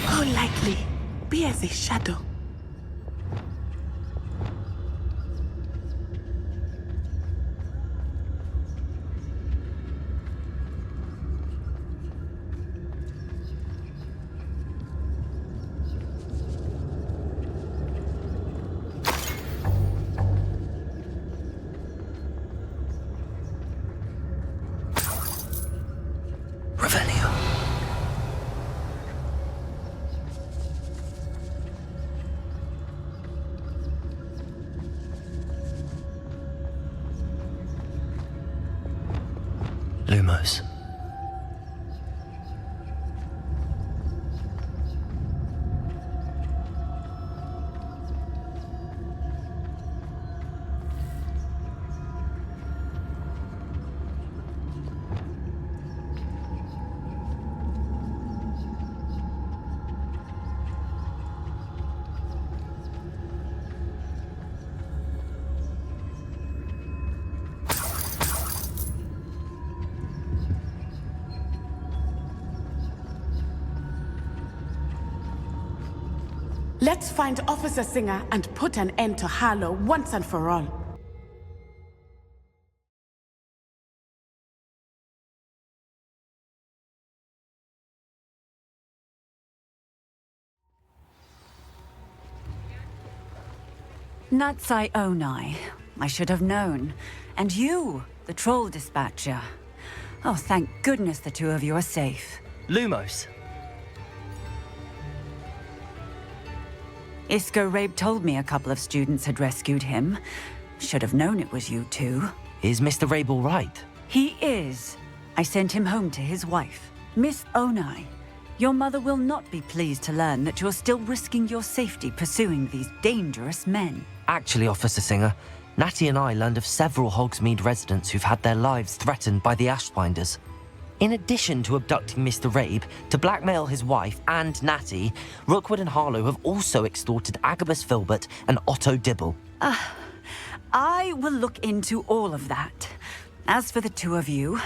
How likely? Be as a shadow. Lumos. Let's find Officer Singer and put an end to Harlow once and for all. Natsai Onai. I should have known. And you, the troll dispatcher. Oh, thank goodness the two of you are safe. Lumos. Isco Rabe told me a couple of students had rescued him. Should have known it was you two. Is Mr. Rabe all right? He is. I sent him home to his wife. Miss Onai, your mother will not be pleased to learn that you're still risking your safety pursuing these dangerous men. Actually, Officer Singer, Natty and I learned of several Hogsmeade residents who've had their lives threatened by the Ashwinders. In addition to abducting Mr. Rabe to blackmail his wife and Natty, Rookwood and Harlow have also extorted Agabus Filbert and Otto Dibble. I will look into all of that. As for the two of you,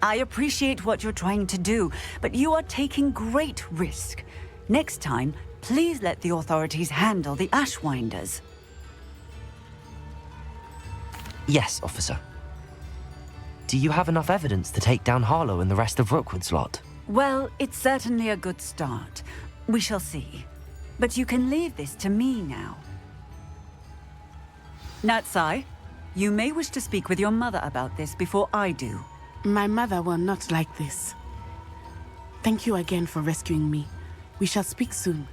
I appreciate what you're trying to do, but you are taking great risk. Next time, please let the authorities handle the Ashwinders. Yes, officer. Do you have enough evidence to take down Harlow and the rest of Rookwood's lot? Well, it's certainly a good start. We shall see. But you can leave this to me now. Natsai, you may wish to speak with your mother about this before I do. My mother will not like this. Thank you again for rescuing me. We shall speak soon.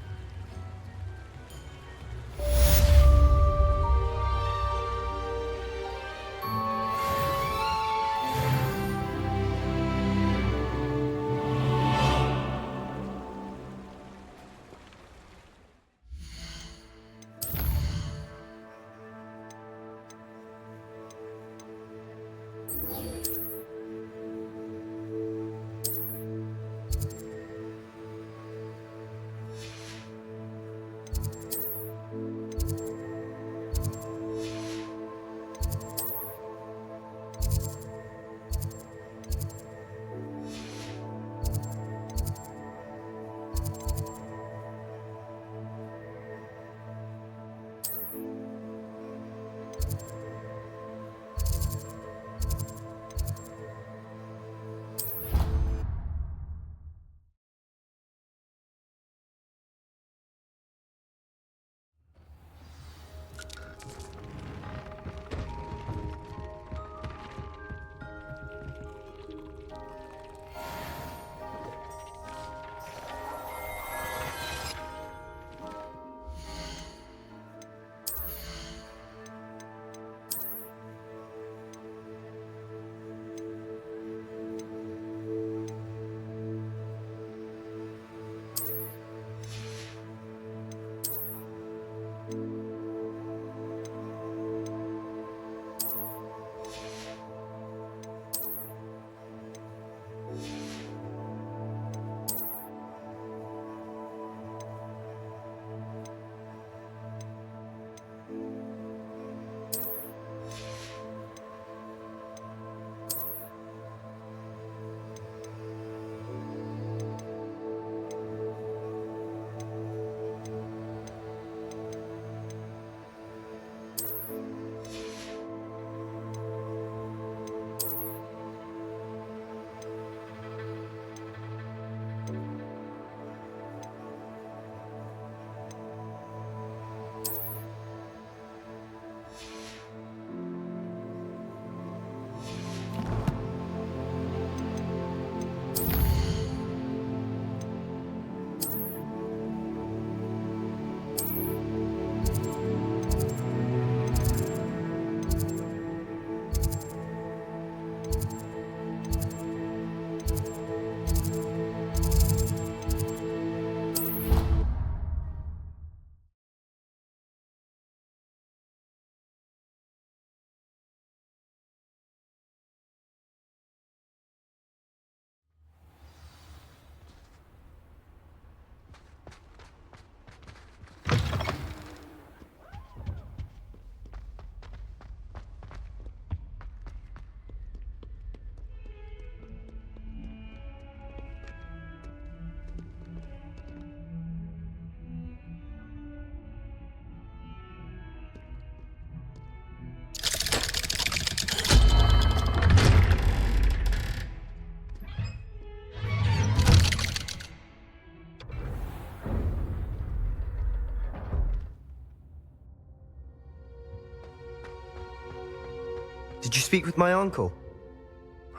Did you speak with my uncle?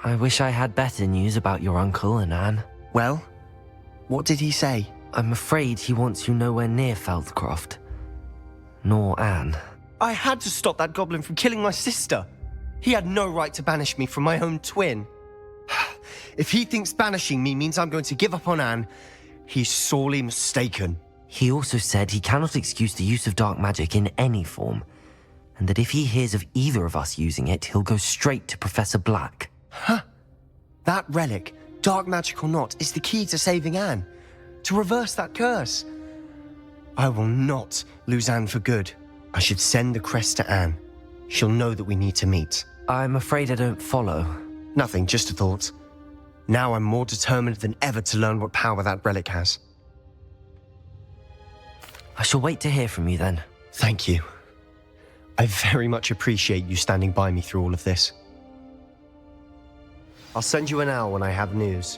I wish I had better news about your uncle and Anne. Well, what did he say? I'm afraid he wants you nowhere near Feldcroft. Nor Anne. I had to stop that goblin from killing my sister. He had no right to banish me from my own twin. If he thinks banishing me means I'm going to give up on Anne, he's sorely mistaken. He also said he cannot excuse the use of dark magic in any form, and that if he hears of either of us using it, he'll go straight to Professor Black. Huh? That relic, dark magic or not, is the key to saving Anne. To reverse that curse. I will not lose Anne for good. I should send the crest to Anne. She'll know that we need to meet. I'm afraid I don't follow. Nothing, just a thought. Now I'm more determined than ever to learn what power that relic has. I shall wait to hear from you then. Thank you. I very much appreciate you standing by me through all of this. I'll send you an hour when I have news.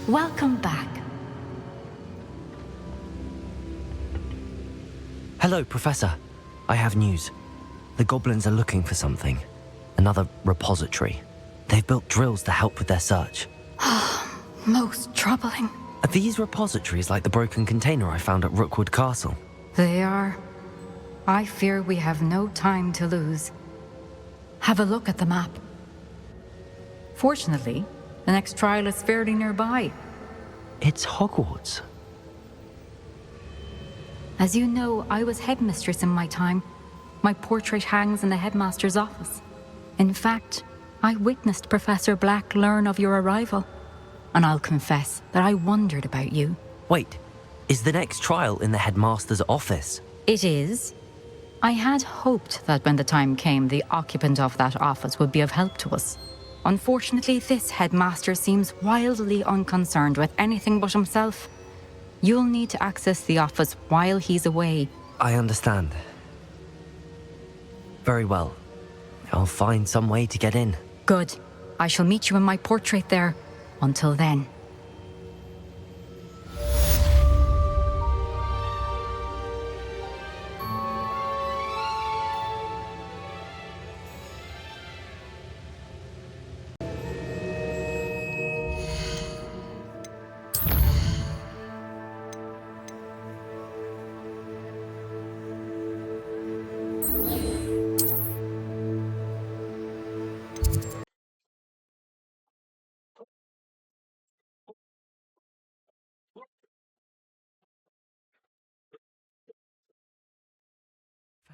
Welcome back. Hello, Professor. I have news. The goblins are looking for something. Another repository. They've built drills to help with their search. Most troubling. Are these repositories like the broken container I found at Rookwood Castle? They are. I fear we have no time to lose. Have a look at the map. Fortunately, the next trial is fairly nearby. It's Hogwarts. As you know, I was headmistress in my time. My portrait hangs in the headmaster's office. In fact, I witnessed Professor Black learn of your arrival. And I'll confess that I wondered about you. Wait, is the next trial in the headmaster's office? It is. I had hoped that when the time came, the occupant of that office would be of help to us. Unfortunately, this headmaster seems wildly unconcerned with anything but himself. You'll need to access the office while he's away. I understand. Very well. I'll find some way to get in. Good. I shall meet you in my portrait there. Until then.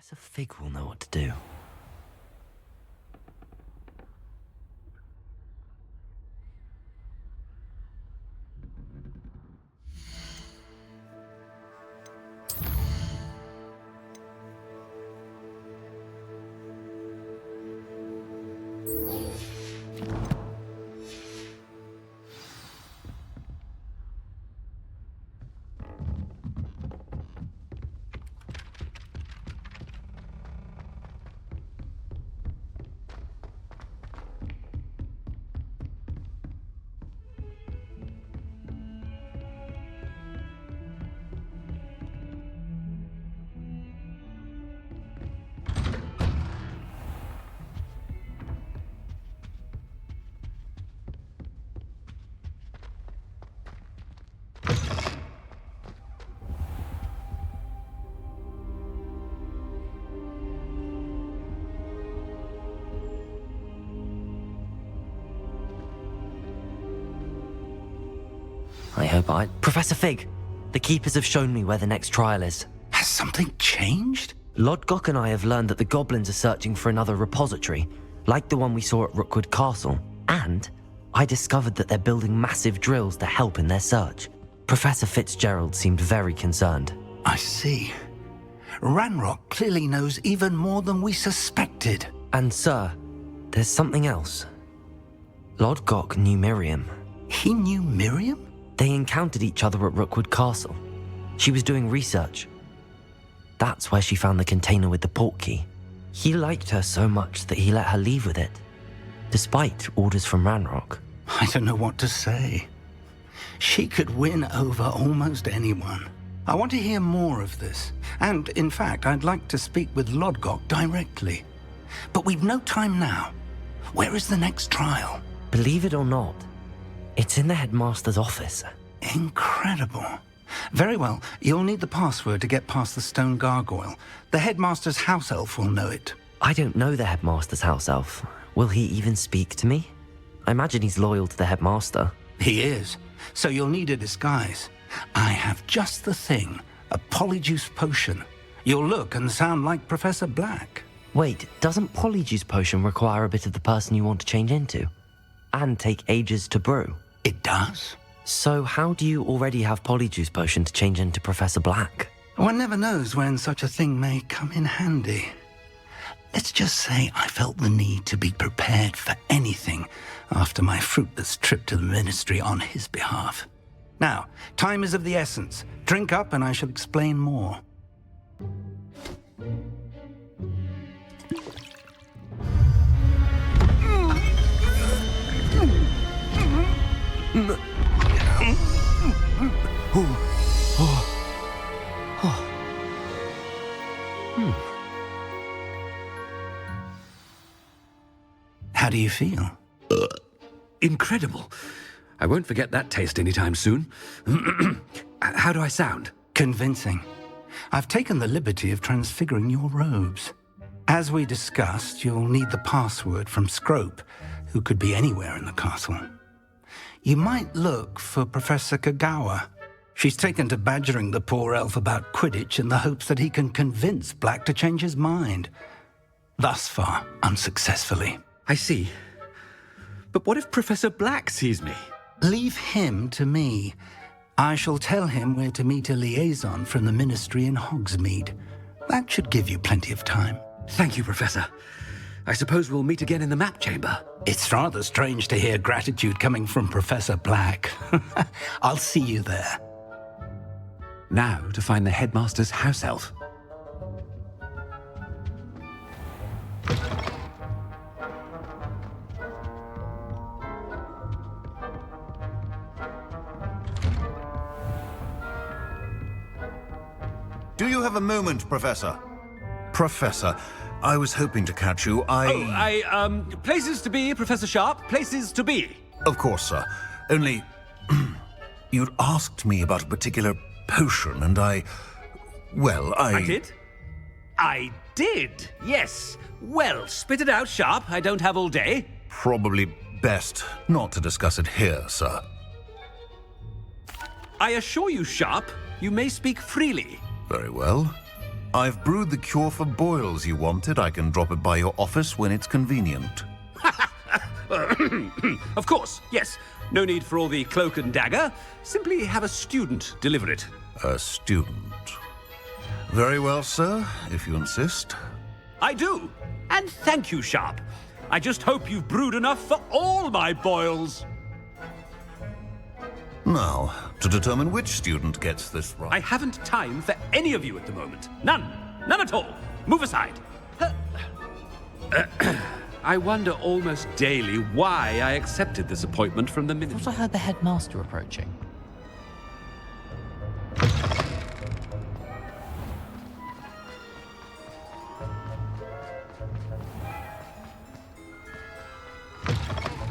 Professor Fig will know what to do. I hope Professor Fig, the Keepers have shown me where the next trial is. Has something changed? Lodgok and I have learned that the goblins are searching for another repository, like the one we saw at Rookwood Castle. And I discovered that they're building massive drills to help in their search. Professor Fitzgerald seemed very concerned. I see. Ranrock clearly knows even more than we suspected. And sir, there's something else. Lodgok knew Miriam. He knew Miriam? They encountered each other at Rookwood Castle. She was doing research. That's where she found the container with the portkey. He liked her so much that he let her leave with it, despite orders from Ranrock. I don't know what to say. She could win over almost anyone. I want to hear more of this. And, in fact, I'd like to speak with Lodgok directly. But we've no time now. Where is the next trial? Believe it or not, it's in the headmaster's office. Incredible. Very well, you'll need the password to get past the stone gargoyle. The headmaster's house elf will know it. I don't know the headmaster's house elf. Will he even speak to me? I imagine he's loyal to the headmaster. He is. So you'll need a disguise. I have just the thing. A polyjuice potion. You'll look and sound like Professor Black. Wait, doesn't polyjuice potion require a bit of the person you want to change into? And take ages to brew? It does. So how do you already have polyjuice potion to change into Professor Black? One never knows when such a thing may come in handy. Let's just say I felt the need to be prepared for anything after my fruitless trip to the ministry on his behalf. Now, time is of the essence. Drink up and I shall explain more. How do you feel? Incredible. I won't forget that taste anytime soon. How do I sound? Convincing. I've taken the liberty of transfiguring your robes. As we discussed, you'll need the password from Scrope, who could be anywhere in the castle. You might look for Professor Kagawa. She's taken to badgering the poor elf about Quidditch in the hopes that he can convince Black to change his mind. Thus far, unsuccessfully. I see. But what if Professor Black sees me? Leave him to me. I shall tell him where to meet a liaison from the ministry in Hogsmeade. That should give you plenty of time. Thank you, Professor. I suppose we'll meet again in the map chamber. It's rather strange to hear gratitude coming from Professor Black. I'll see you there. Now to find the headmaster's house elf. Do you have a moment, Professor? Professor, I was hoping to catch you. Places to be, Professor Sharp. Places to be. Of course, sir. Only, you'd asked me about a particular potion, and I did? I did, yes. Well, spit it out, Sharp. I don't have all day. Probably best not to discuss it here, sir. I assure you, Sharp, you may speak freely. Very well. I've brewed the cure for boils you wanted. I can drop it by your office when it's convenient. Of course, yes. No need for all the cloak and dagger. Simply have a student deliver it. A student. Very well, sir, if you insist. I do. And thank you, Sharp. I just hope you've brewed enough for all my boils. Now, to determine which student gets this right. I haven't time for any of you at the moment. None. None at all. Move aside. I wonder almost daily why I accepted this appointment from the ministry. I thought I heard the headmaster approaching.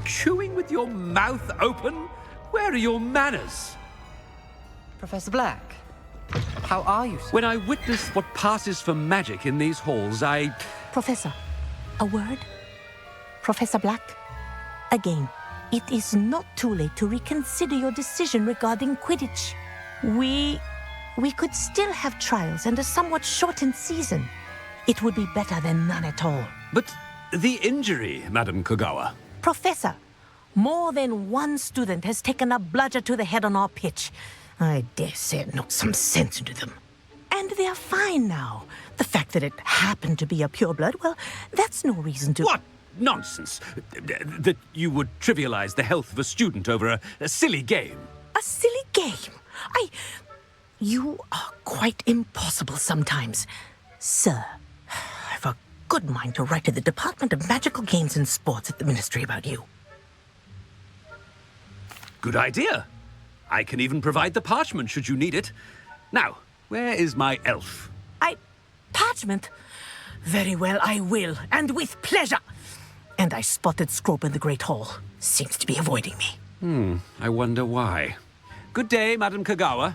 Chewing with your mouth open? Where are your manners? Professor Black, how are you, sir? When I witness what passes for magic in these halls, Professor, a word? Professor Black, again, it is not too late to reconsider your decision regarding Quidditch. We could still have trials and a somewhat shortened season. It would be better than none at all. But the injury, Madam Kagawa. Professor, more than one student has taken a bludger to the head on our pitch. I dare say it knocked some sense into them. And they are fine now. The fact that it happened to be a pureblood, well, that's no reason to... What? nonsense. That you would trivialize the health of a student over a silly game. A silly game? You are quite impossible sometimes. Sir, I've a good mind to write to the Department of Magical Games and Sports at the Ministry about you. Good idea. I can even provide the parchment should you need it. Now, where is my elf? Parchment? Very well, I will, and with pleasure. And I spotted Scrope in the Great Hall. Seems to be avoiding me. I wonder why. Good day, Madam Kagawa.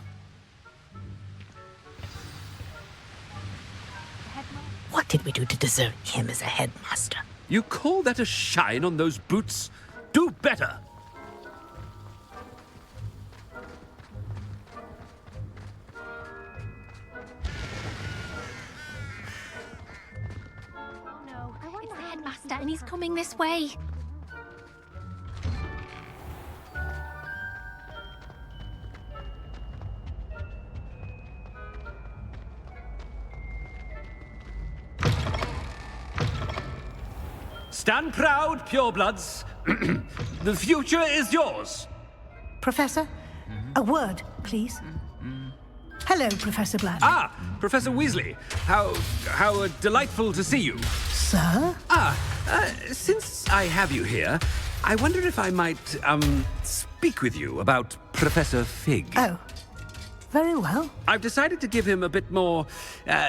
What did we do to deserve him as a headmaster? You call that a shine on those boots? Do better! It's the headmaster, and he's coming this way. Stand proud, purebloods. The future is yours. Professor, a word, please. Hello, Professor Black. Ah, Professor Weasley. How delightful to see you. Sir? Since I have you here, I wonder if I might, speak with you about Professor Fig. Oh, very well. I've decided to give him a bit more,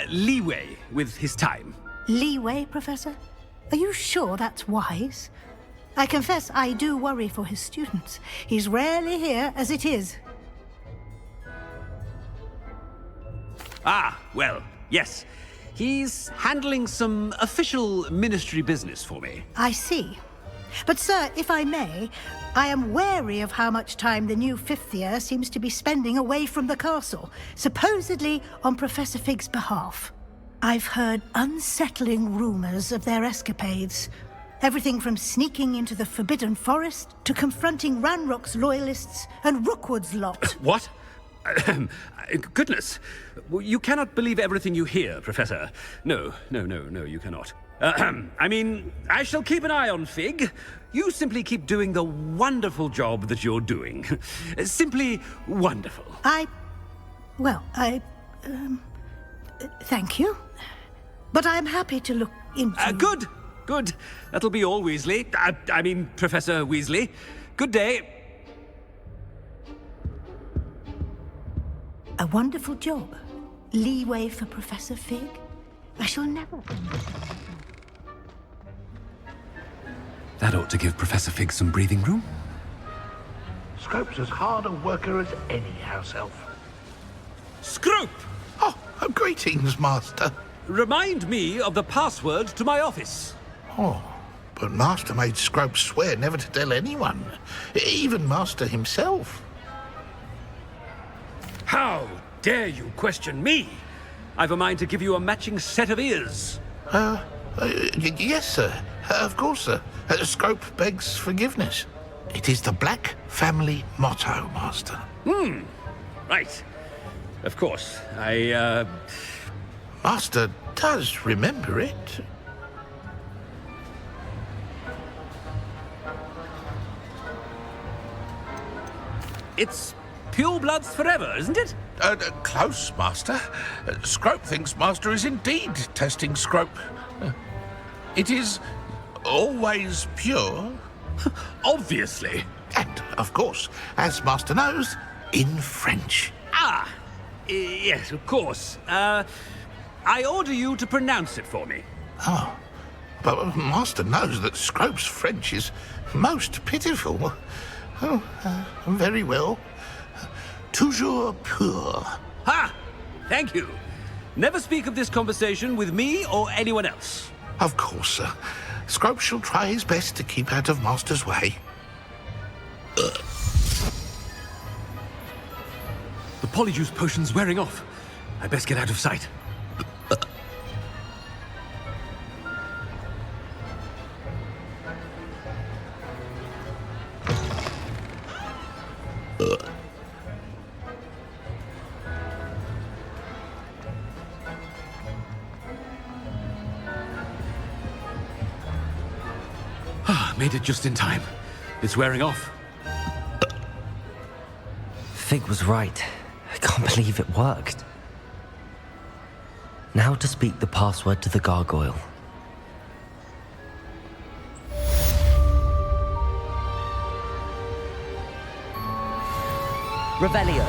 leeway with his time. Leeway, Professor? Are you sure that's wise? I confess I do worry for his students. He's rarely here as it is. Ah, well, yes. He's handling some official ministry business for me. I see. But, sir, if I may, I am wary of how much time the new fifth year seems to be spending away from the castle, supposedly on Professor Fig's behalf. I've heard unsettling rumors of their escapades. Everything from sneaking into the Forbidden Forest to confronting Ranrock's loyalists and Rookwood's lot. What? Goodness. You cannot believe everything you hear, Professor. No, you cannot. I mean, I shall keep an eye on Fig. You simply keep doing the wonderful job that you're doing. Simply wonderful. Thank you. But I'm happy to look into... Good. That'll be all, Weasley. I mean, Professor Weasley. Good day. A wonderful job. Leeway for Professor Fig. I shall never... That ought to give Professor Fig some breathing room. Scrope's as hard a worker as any house elf. Scrope! Oh, greetings, Master. Remind me of the password to my office. Oh, but Master made Scrope swear never to tell anyone, even Master himself. How dare you question me? I've a mind to give you a matching set of ears. Yes, sir. Of course, sir. Scrope begs forgiveness. It is the Black family motto, Master. Right. Of course. Master does remember it. It's purebloods forever, isn't it? Close, Master. Scrope thinks Master is indeed testing Scrope. It is always pure. Obviously. And, of course, as Master knows, in French. Yes, of course. I order you to pronounce it for me. Oh, but Master knows that Scrope's French is most pitiful. Oh, very well. Toujours pur. Ha! Thank you. Never speak of this conversation with me or anyone else. Of course, sir. Scrope shall try his best to keep out of Master's way. The polyjuice potion's wearing off. I best get out of sight. Made it just in time. It's wearing off. Fig was right. I can't believe it worked. Now to speak the password to the gargoyle. Revelio.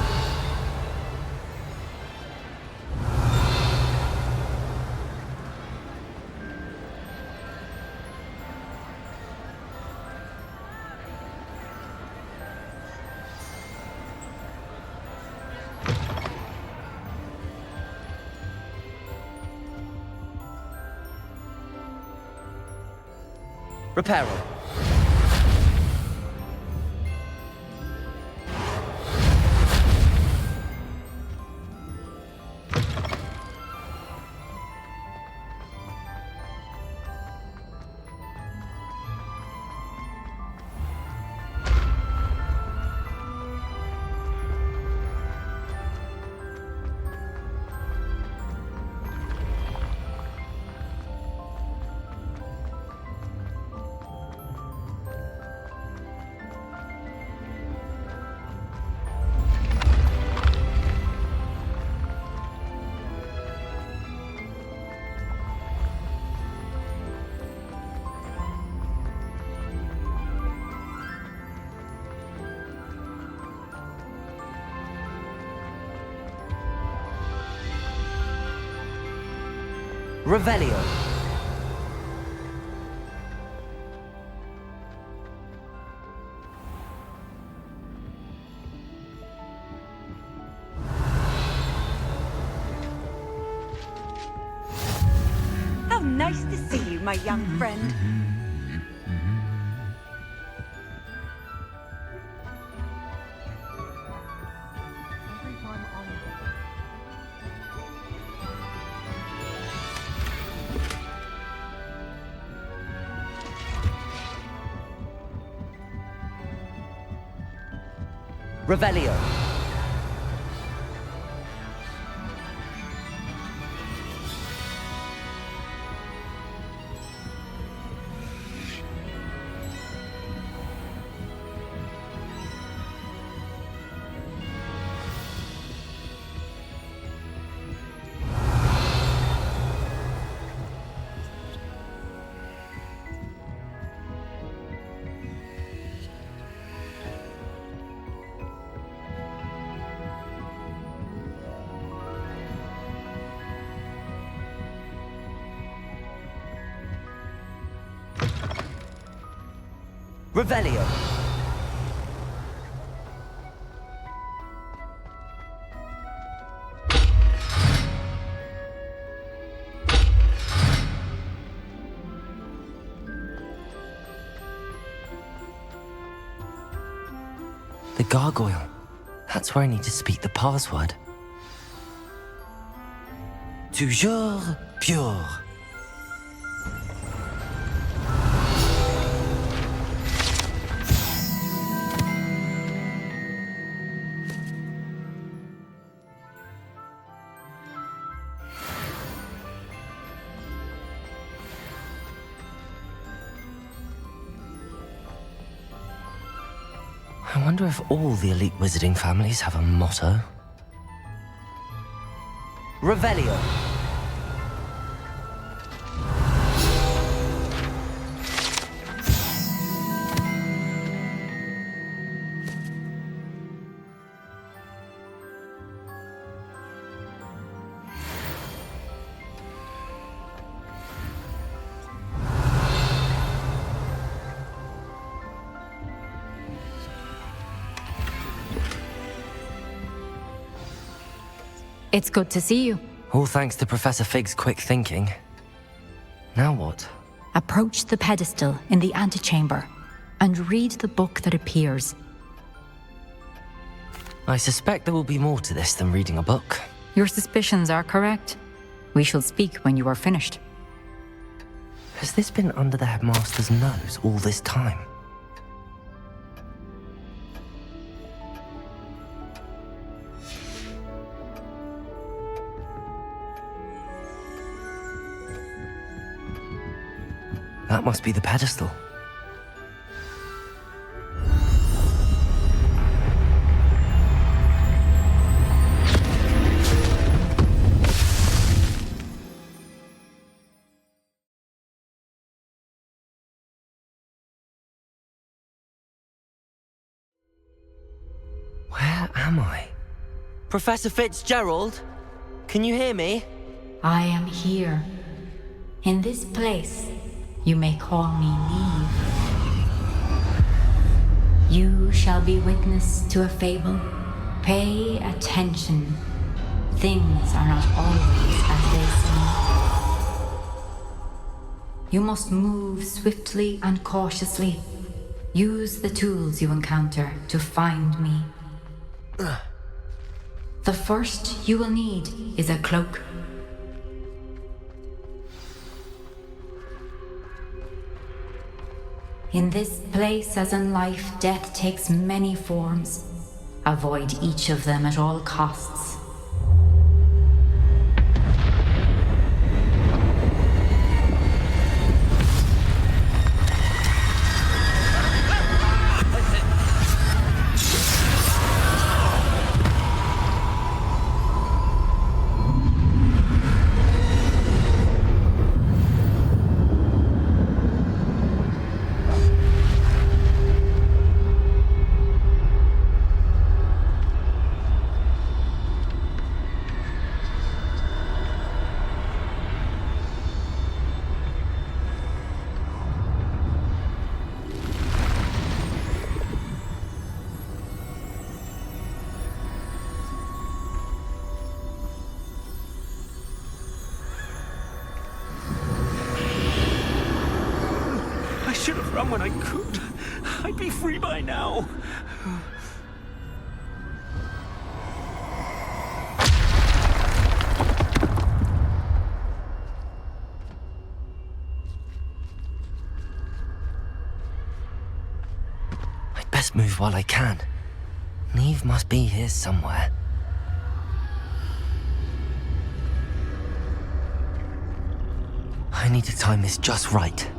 Reparo. Revelio. How nice to see you, my young friend. Revelio. Revelio. The gargoyle. That's where I need to speak the password. Toujours pure. I wonder if all the elite wizarding families have a motto. Revelio. It's good to see you. All thanks to Professor Fig's quick thinking. Now what? Approach the pedestal in the antechamber and read the book that appears. I suspect there will be more to this than reading a book. Your suspicions are correct. We shall speak when you are finished. Has this been under the headmaster's nose all this time? That must be the pedestal. am I? Professor Fitzgerald? Can you hear me? I am here. In this place, you may call me Neve. You shall be witness to a fable. Pay attention. Things are not always as they seem. You must move swiftly and cautiously. Use the tools you encounter to find me. The first you will need is a cloak. In this place, as in life, death takes many forms. Avoid each of them at all costs. I should have run when I could. I'd be free by now. I'd best move while I can. Neve must be here somewhere. I need to time this just right.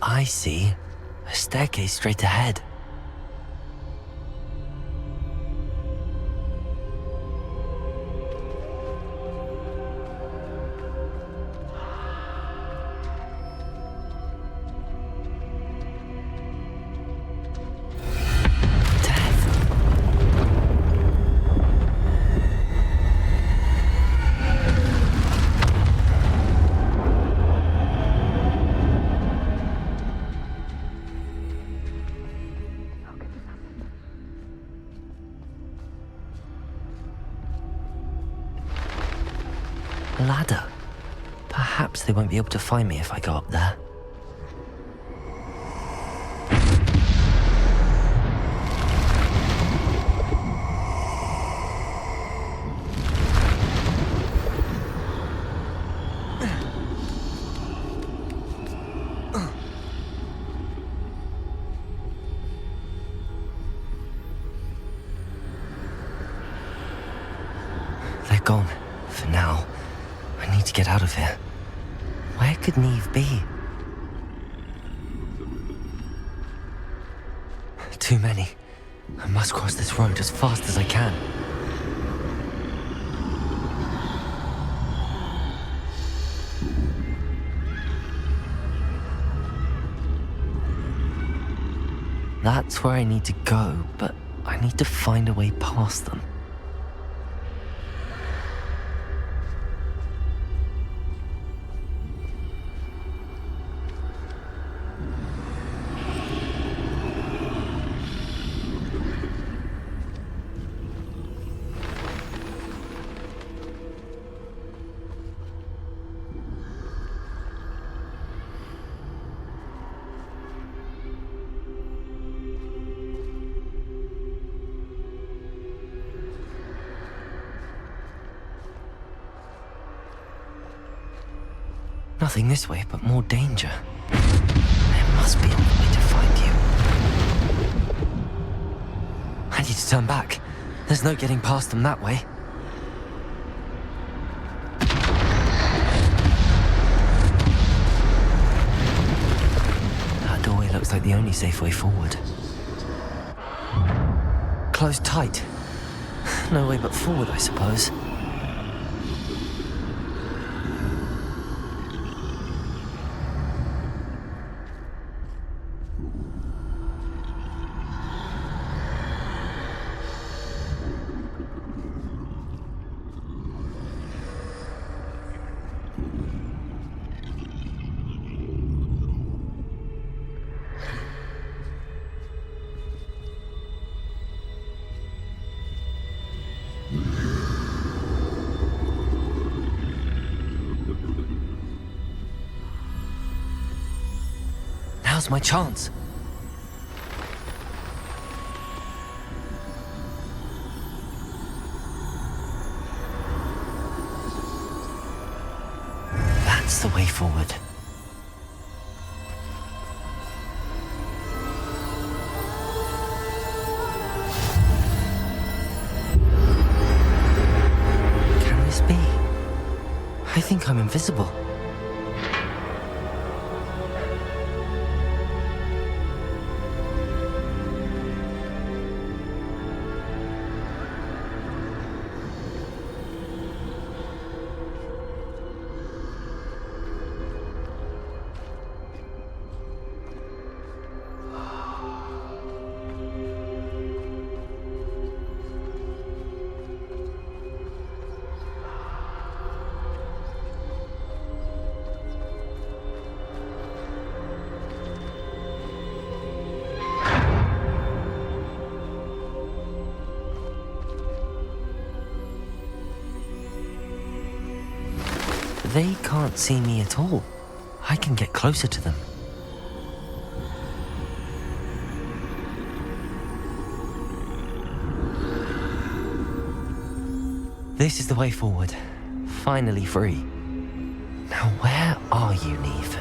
I see a staircase straight ahead. Ladder. Perhaps they won't be able to find me if I go up there. They're gone, for now. I need to get out of here. Where could Neve be? Too many. I must cross this road as fast as I can. That's where I need to go, but I need to find a way past them. Nothing this way, but more danger. There must be a way to find you. I need to turn back. There's no getting past them that way. That doorway looks like the only safe way forward. closed tight. No way but forward, I suppose. Now's my chance. That's the way forward. Can this be? I think I'm invisible. They can't see me at all. I can get closer to them. This is the way forward. Finally free. Now where are you, Neve?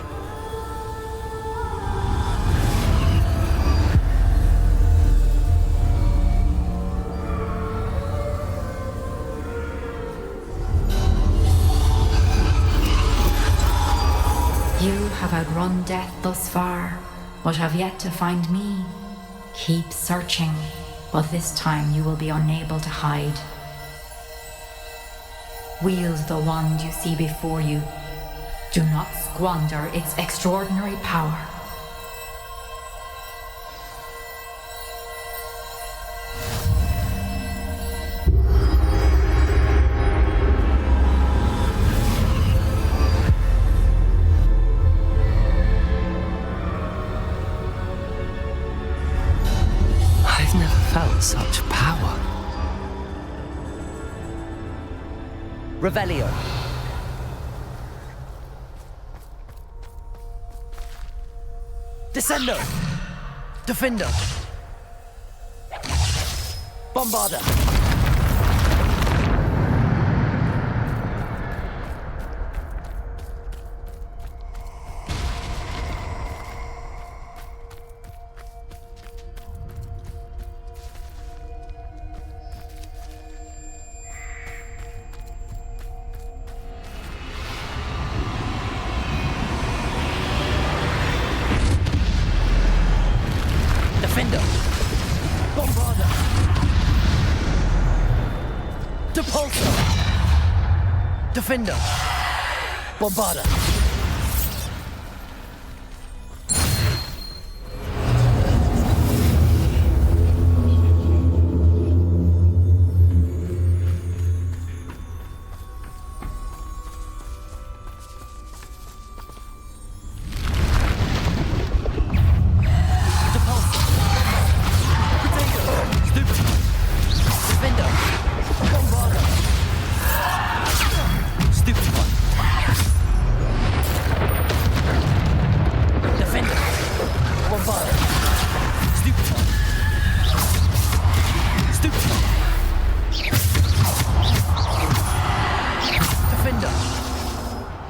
You have outrun death thus far, but have yet to find me. Keep searching, but this time you will be unable to hide. Wield the wand you see before you. Do not squander its extraordinary power. I've never felt such power. Revelio. Descendo. Defender. Bombarder. Defender. Bombarder. Depulso. Defender. Bombarder.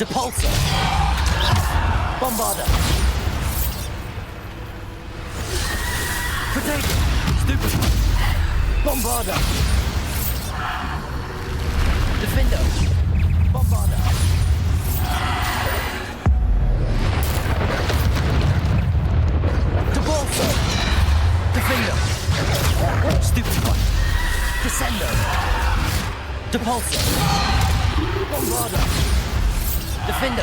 Depulso. Bombarder. Potato. Stupid. Bombarder. Defender. Bombarder. Depulso. Defender. Stupid. Depulso. Bombarda. Defendo.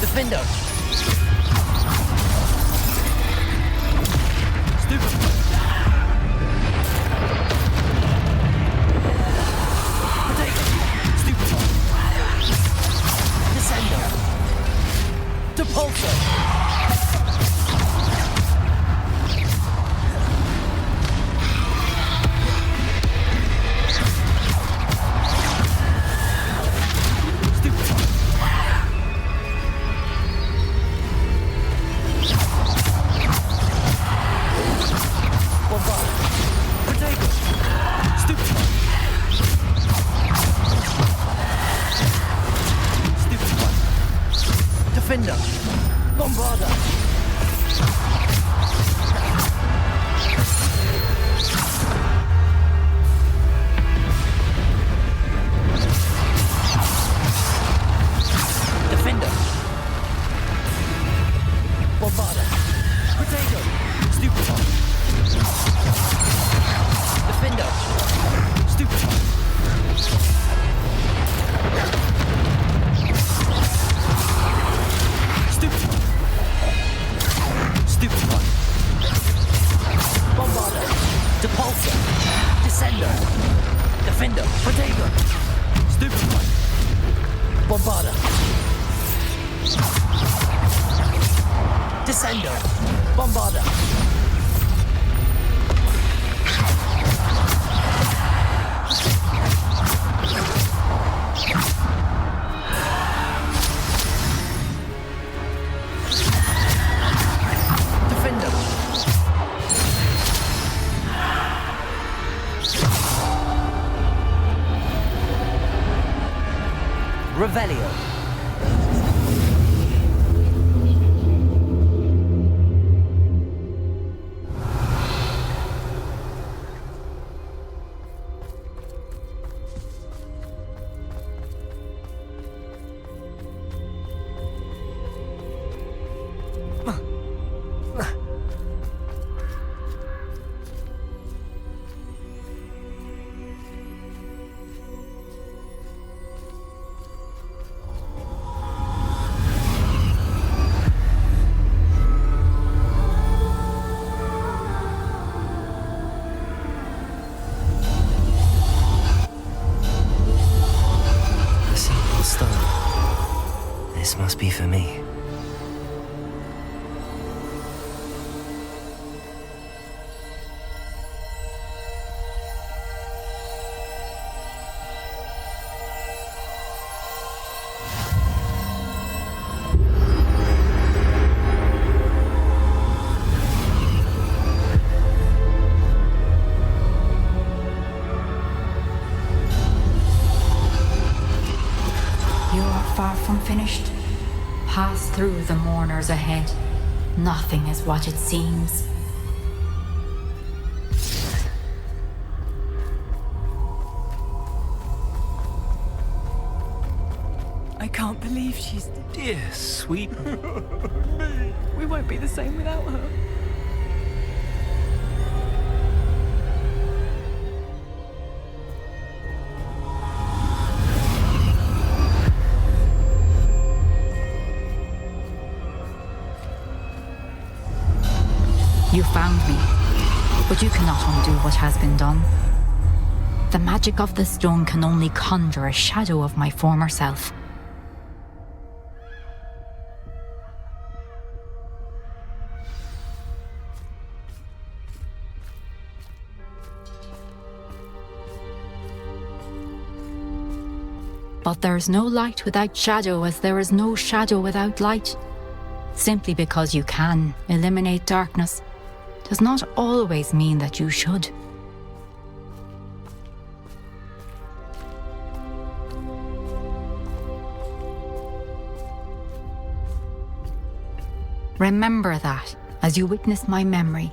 Defendo. Stupid. Potato. Stupid. Descendo. Depulso. Defender. Bombarda. Defender. Bombarda. Potato. Stupid. Defender. Stupid. Stupid one. Bombarda. Depulso. Descender. Defender. Potato. Stupid one. Bombarda. Descender. Bombarda. Revelio. This must be for me. You are far from finished. Pass through the mourners ahead. Nothing is what it seems. I can't believe she's... Dear sweet... We won't be the same without her. You found me, but you cannot undo what has been done. The magic of the stone can only conjure a shadow of my former self. But there's no light without shadow, as there is no shadow without light. Simply because you can eliminate darkness does not always mean that you should. Remember that as you witness my memory.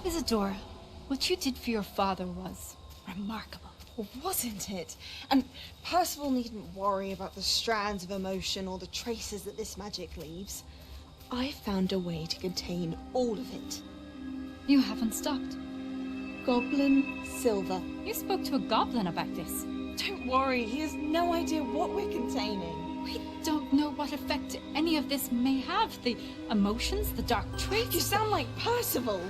Isadora, what you did for your father was remarkable. Well, wasn't it? And Percival needn't worry about the strands of emotion or the traces that this magic leaves. I found a way to contain all of it. You haven't stopped. Goblin Silver. You spoke to a goblin about this. Don't worry, he has no idea what we're containing. We don't know what effect any of this may have. The emotions, the dark traits. You sound like Percival.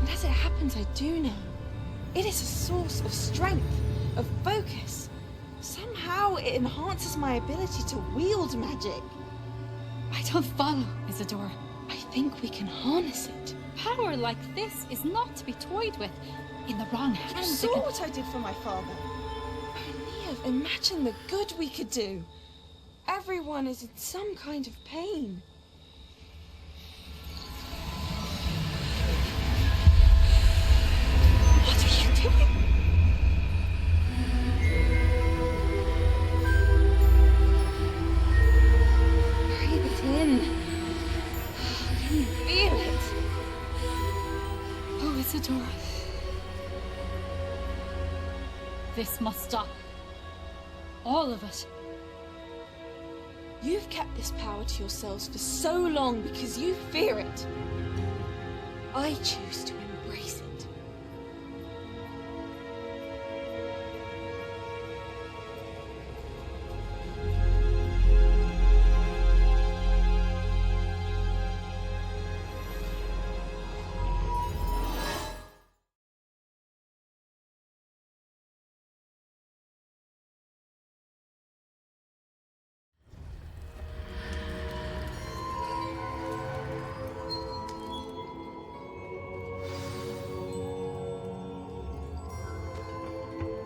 And as it happens, I do know. It is a source of strength, of focus. Somehow it enhances my ability to wield magic. I don't follow, Isadora. I think we can harness it. Power like this is not to be toyed with. In the wrong You hands. saw what I did for my father. Neve, imagine the good we could do. Everyone is in some kind of pain. What are you doing? Breathe it in. Can you feel it? Oh, Isadora. This must stop. All of it. You've kept this power to yourselves for so long because you fear it. I choose to embrace it.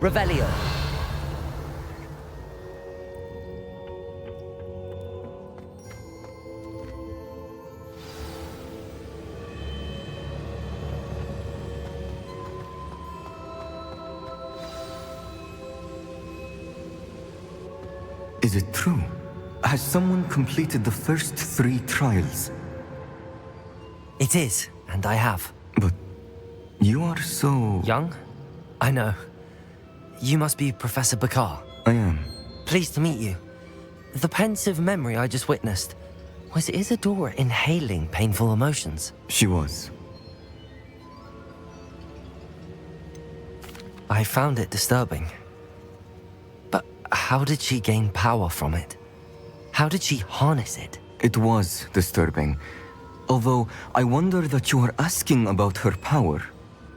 Revelio. Is it true? Has someone completed the first 3 trials? It is, and I have. But you are so... Young? I know. You must be Professor Bakar. I am. Pleased to meet you. The pensive memory I just witnessed, was Isadora inhaling painful emotions? She was. I found it disturbing. But how did she gain power from it? How did she harness it? It was disturbing. Although I wonder that you are asking about her power.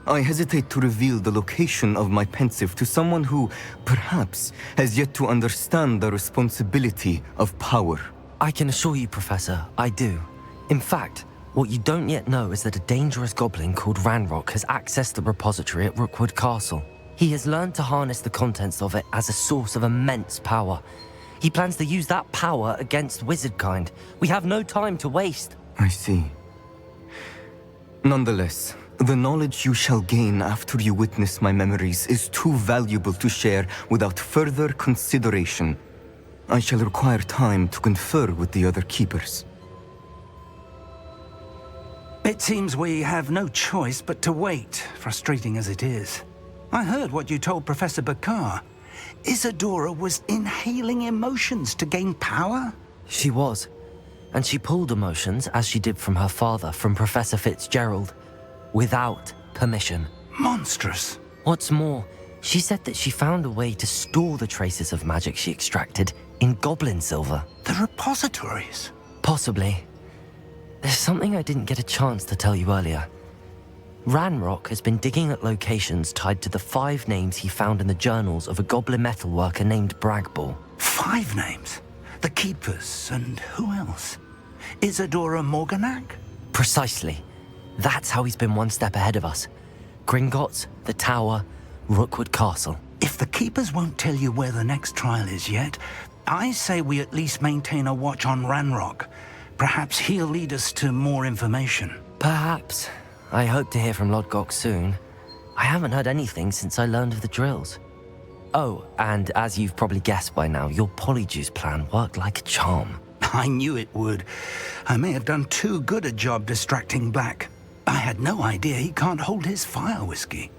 I hesitate to reveal the location of my pensive to someone who, perhaps, has yet to understand the responsibility of power. I can assure you, Professor, I do. In fact, what you don't yet know is that a dangerous goblin called Ranrock has accessed the repository at Rookwood Castle. He has learned to harness the contents of it as a source of immense power. He plans to use that power against wizardkind. We have no time to waste. I see. Nonetheless, The knowledge you shall gain after you witness my memories is too valuable to share without further consideration. I shall require time to confer with the other keepers. It seems we have no choice but to wait, frustrating as it is. I heard what you told Professor Bakar. Isadora was inhaling emotions to gain power? She was. And she pulled emotions, as she did from her father, from Professor Fitzgerald, without permission. Monstrous. What's more, she said that she found a way to store the traces of magic she extracted in goblin silver. The repositories? Possibly. There's something I didn't get a chance to tell you earlier. Ranrock has been digging at locations tied to the 5 names he found in the journals of a goblin metalworker named Bragball. 5 names? The Keepers, and who else? Isadora Morganac? Precisely. That's how he's been one step ahead of us. Gringotts, the Tower, Rookwood Castle. If the Keepers won't tell you where the next trial is yet, I say we at least maintain a watch on Ranrock. Perhaps he'll lead us to more information. Perhaps. I hope to hear from Lodgok soon. I haven't heard anything since I learned of the drills. Oh, and as you've probably guessed by now, your polyjuice plan worked like a charm. I knew it would. I may have done too good a job distracting Black. I had no idea he can't hold his fire whiskey.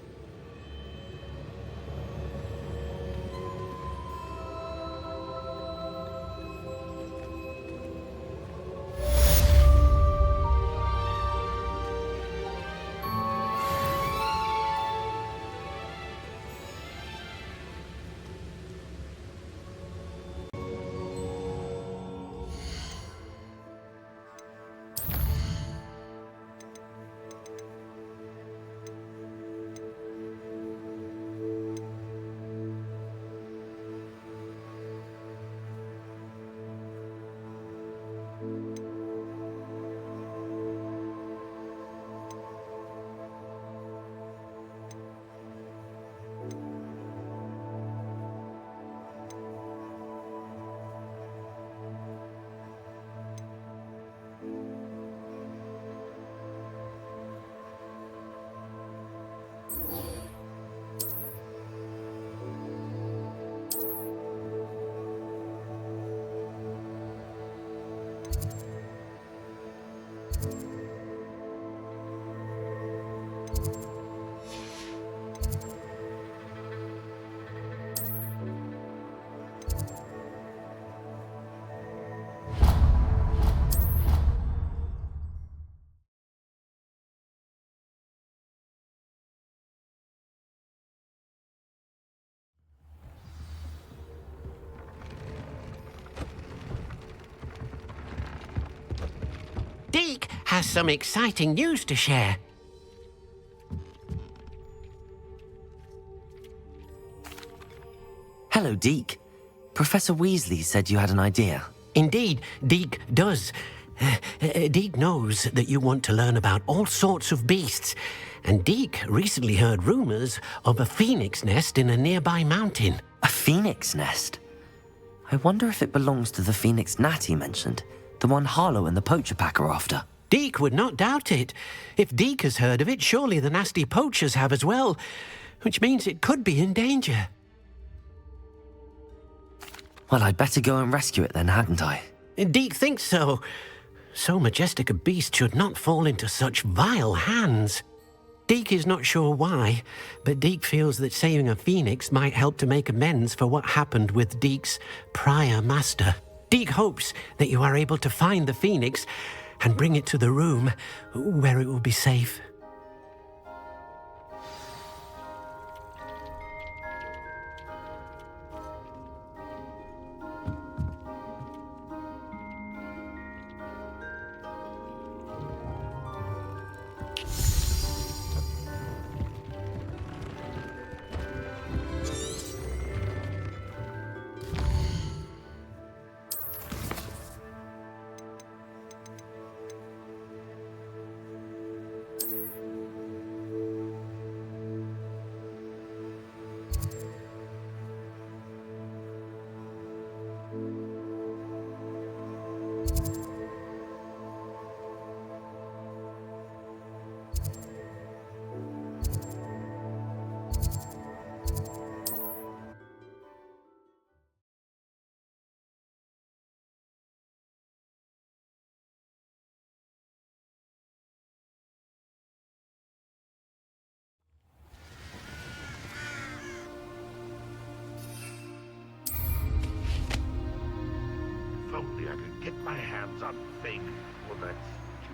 Deke has some exciting news to share. Hello, Deke. Professor Weasley said you had an idea. Indeed, Deke does. Deke knows that you want to learn about all sorts of beasts, and Deke recently heard rumors of a phoenix nest in a nearby mountain. A phoenix nest? I wonder if it belongs to the phoenix gnat he mentioned, the one Harlow and the poacher pack are after. Deke would not doubt it. If Deke has heard of it, surely the nasty poachers have as well, which means it could be in danger. Well, I'd better go and rescue it then, hadn't I? Deke thinks so. So majestic a beast should not fall into such vile hands. Deke is not sure why, but Deke feels that saving a phoenix might help to make amends for what happened with Deke's prior master. Deke hopes that you are able to find the phoenix and bring it to the room where it will be safe. only I could get my hands on Fig for that stupid.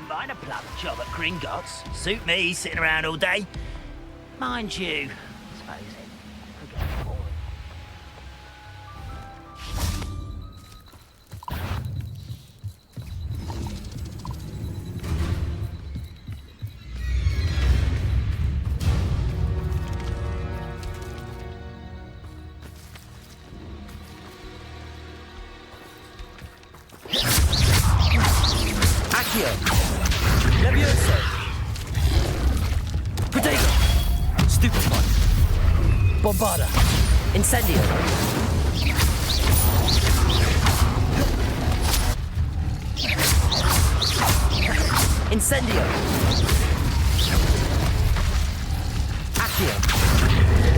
Mind a plum job at Gringotts. Suit me, sitting around all day. Mind you, I suppose it could get boring. Accio! Levioso! Protego! Stupefy! Bombarda! Incendio! Incendio! Accio!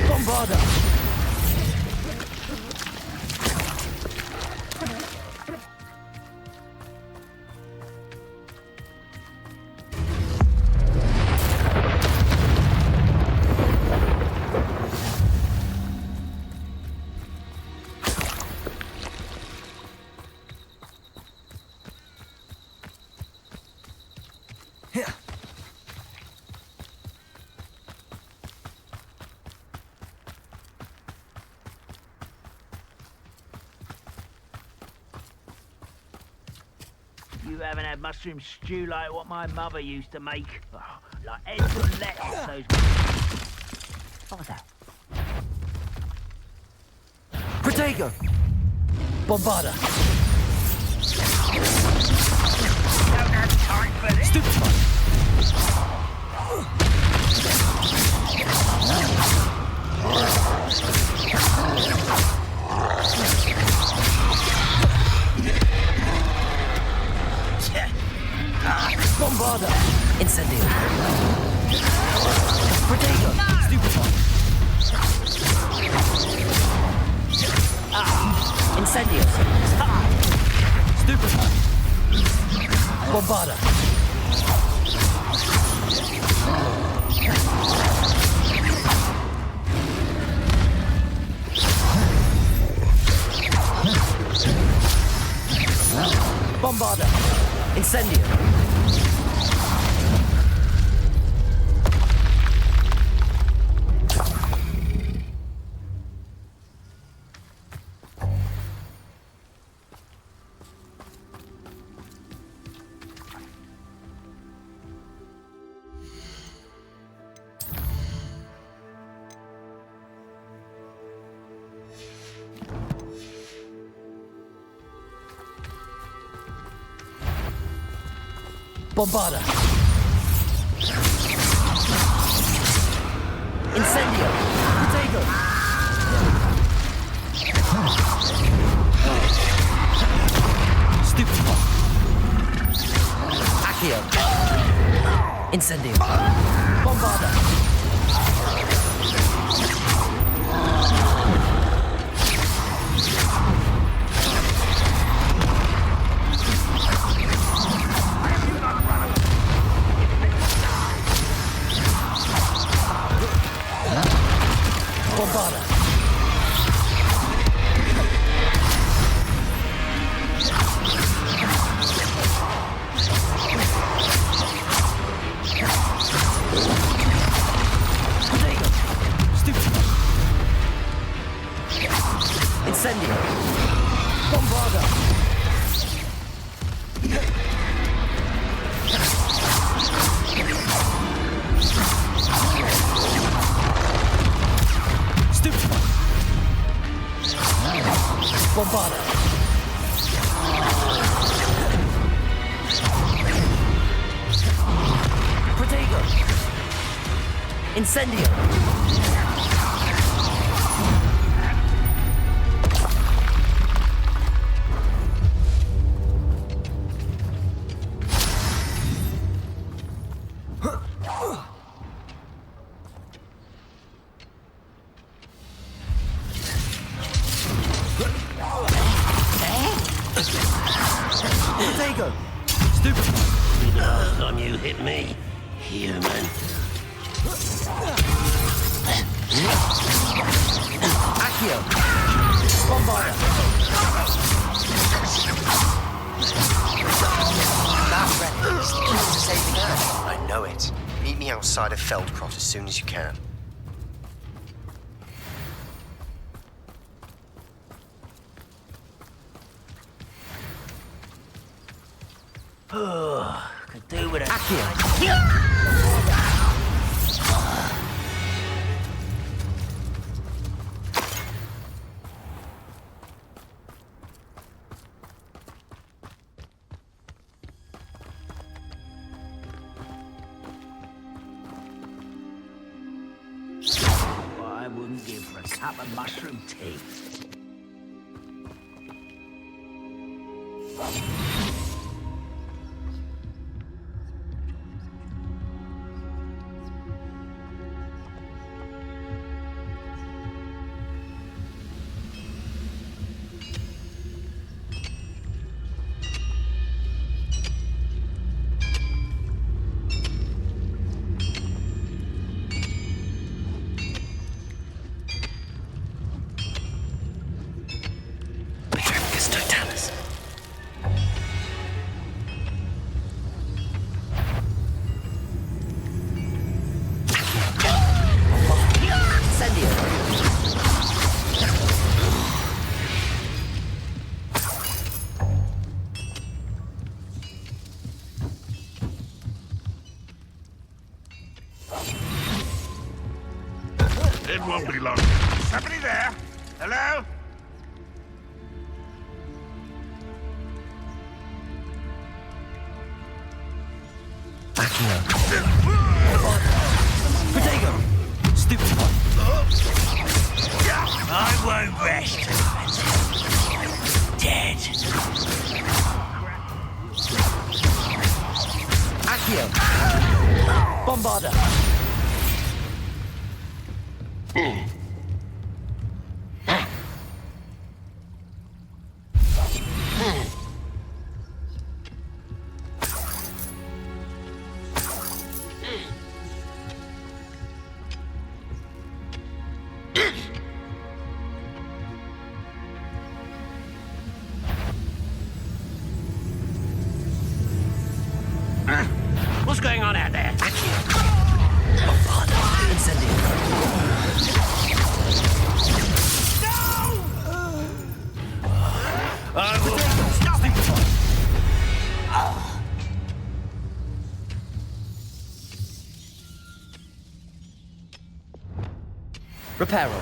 Bombarda! You haven't had mushroom stew like what my mother used to make. Oh, like eggs and lettuce, those... What was that? Protego! Bombarda! Don't have time for this. Stupefy! Bombarda! Incendio! Protego! Stupefy! Incendio! Stupefy! Bombarda! Bombarda! Incendio! Bombarda! Incendio! Protego! Stupefy! Accio! Incendio! Bombarda! Bombarda! Protego! Stupefy! Incendio. Bombarda. Stupefy. Bombarda. Protego. Incendio. Protego. Stupefy. Last time you hit me, human. Accio. Bombarda. That wreck is the key to saving Earth. I know it. Meet me outside of Feldcroft as soon as you can. Could do with a... What I wouldn't give for a cup of mushroom tea. It won't be long. Somebody there? Hello? Protego. Stupefy. I won't rest. Dead. Accio. Bombarda. What's going on out there? I will stop it. Reparo.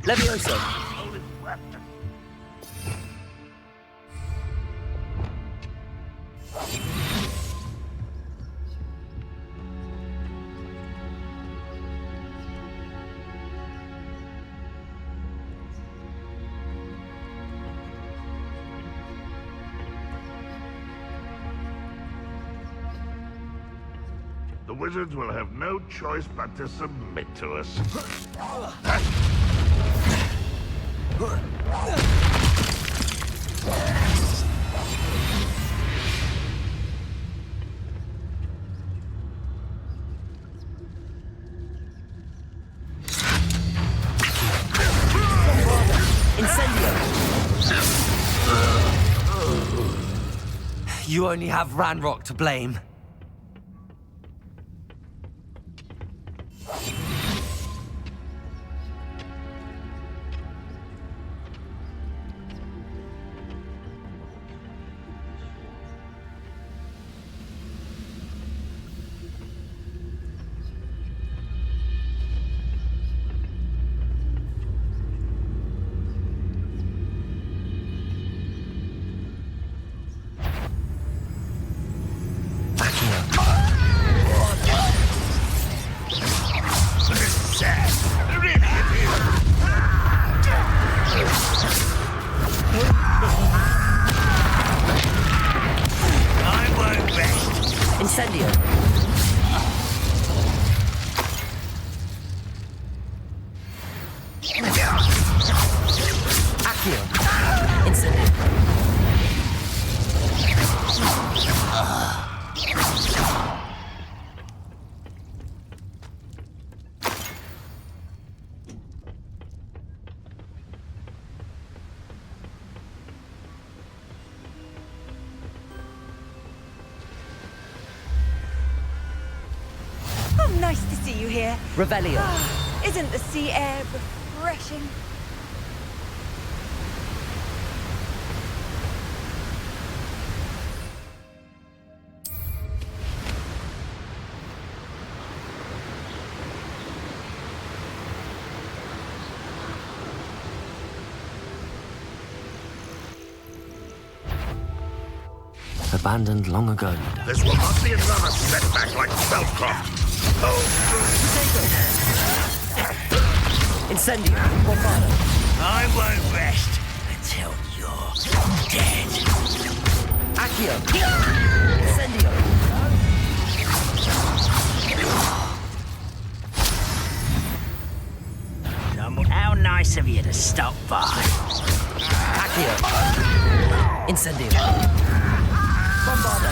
Levioso. The wizards will have no choice but to submit to us. Incendio. You only have Ranrock to blame. Incendio. Accio. Incendio. Nice to see you here. Revelio. Isn't the sea air refreshing? Abandoned long ago. This will not be another setback like Belcroft. Incendio. Bombardo. I won't rest until you're dead. Accio. Incendio. How nice of you to stop by. Accio. Incendio. Bombardo.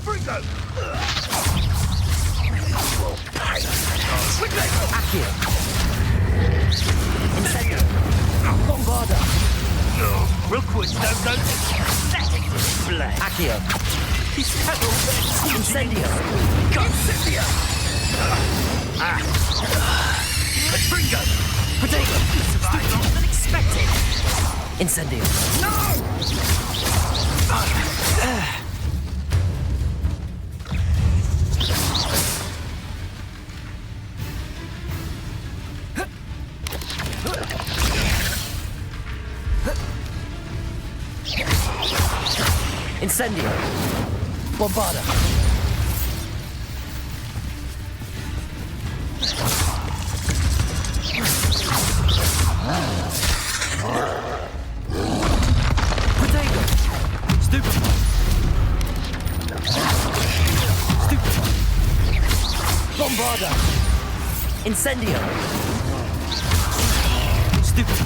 Fringo! Accio. Incendio. Bombarda. Rookwood's no go to pathetic display. Accio. Incendio. Incendio! Fringo! Potato. You survived longer than expected. Incendio. No! Incendio. Bombarda. Potato. Bombarda! Incendio! Stupefy!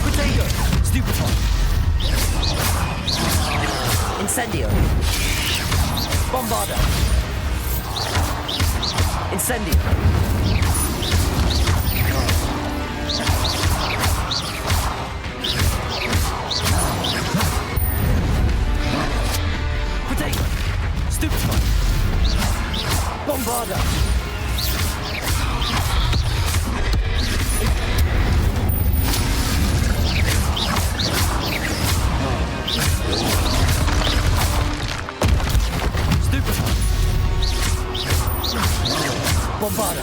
Potato! Stupefy! Incendio! Bombarda! Incendio! Potato! Stupefy! Bombarda! Stupefy! Bombarda!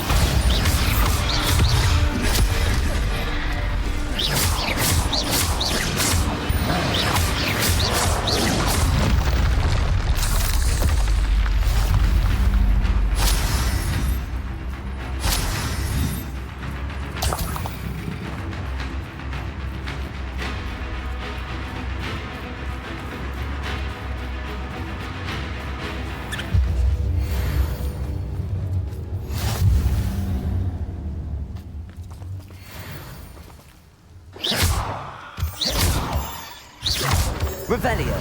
Revelio.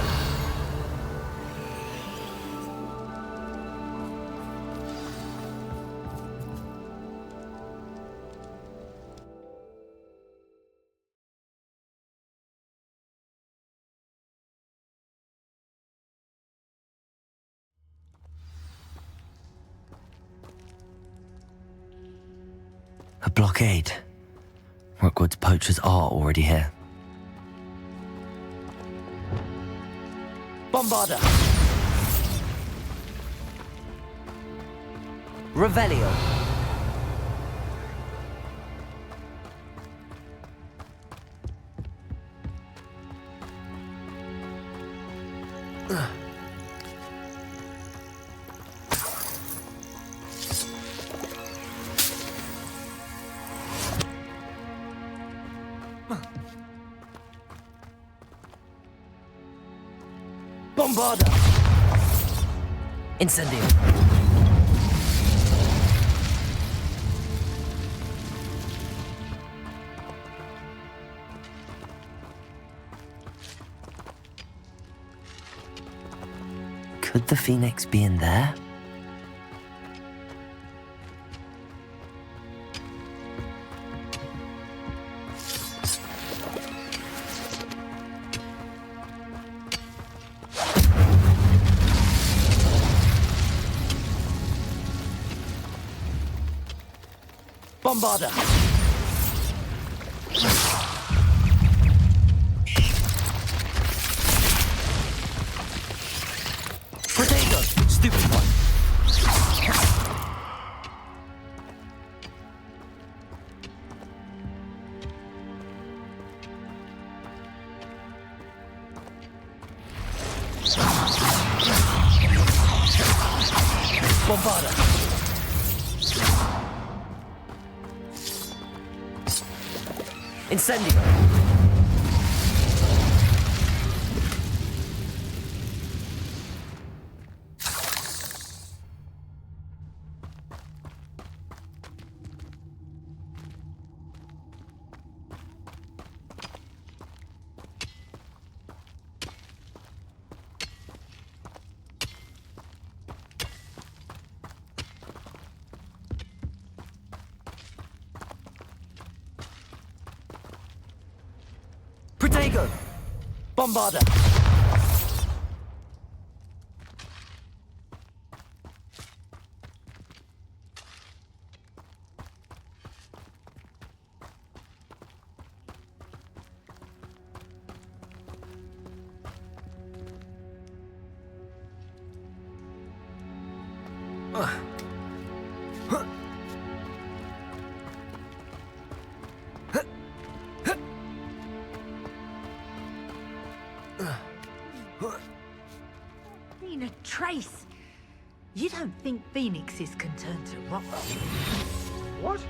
A blockade. Rookwood's poachers are already here. Bombarda! Revelio! Bombarda! Incendio! Could the Phoenix be in there? Bombarda! Potato! Stupefy! Bombarda! Incendio! Protego! Bombarda! Seen a trace. You don't think phoenixes can turn to rock? What?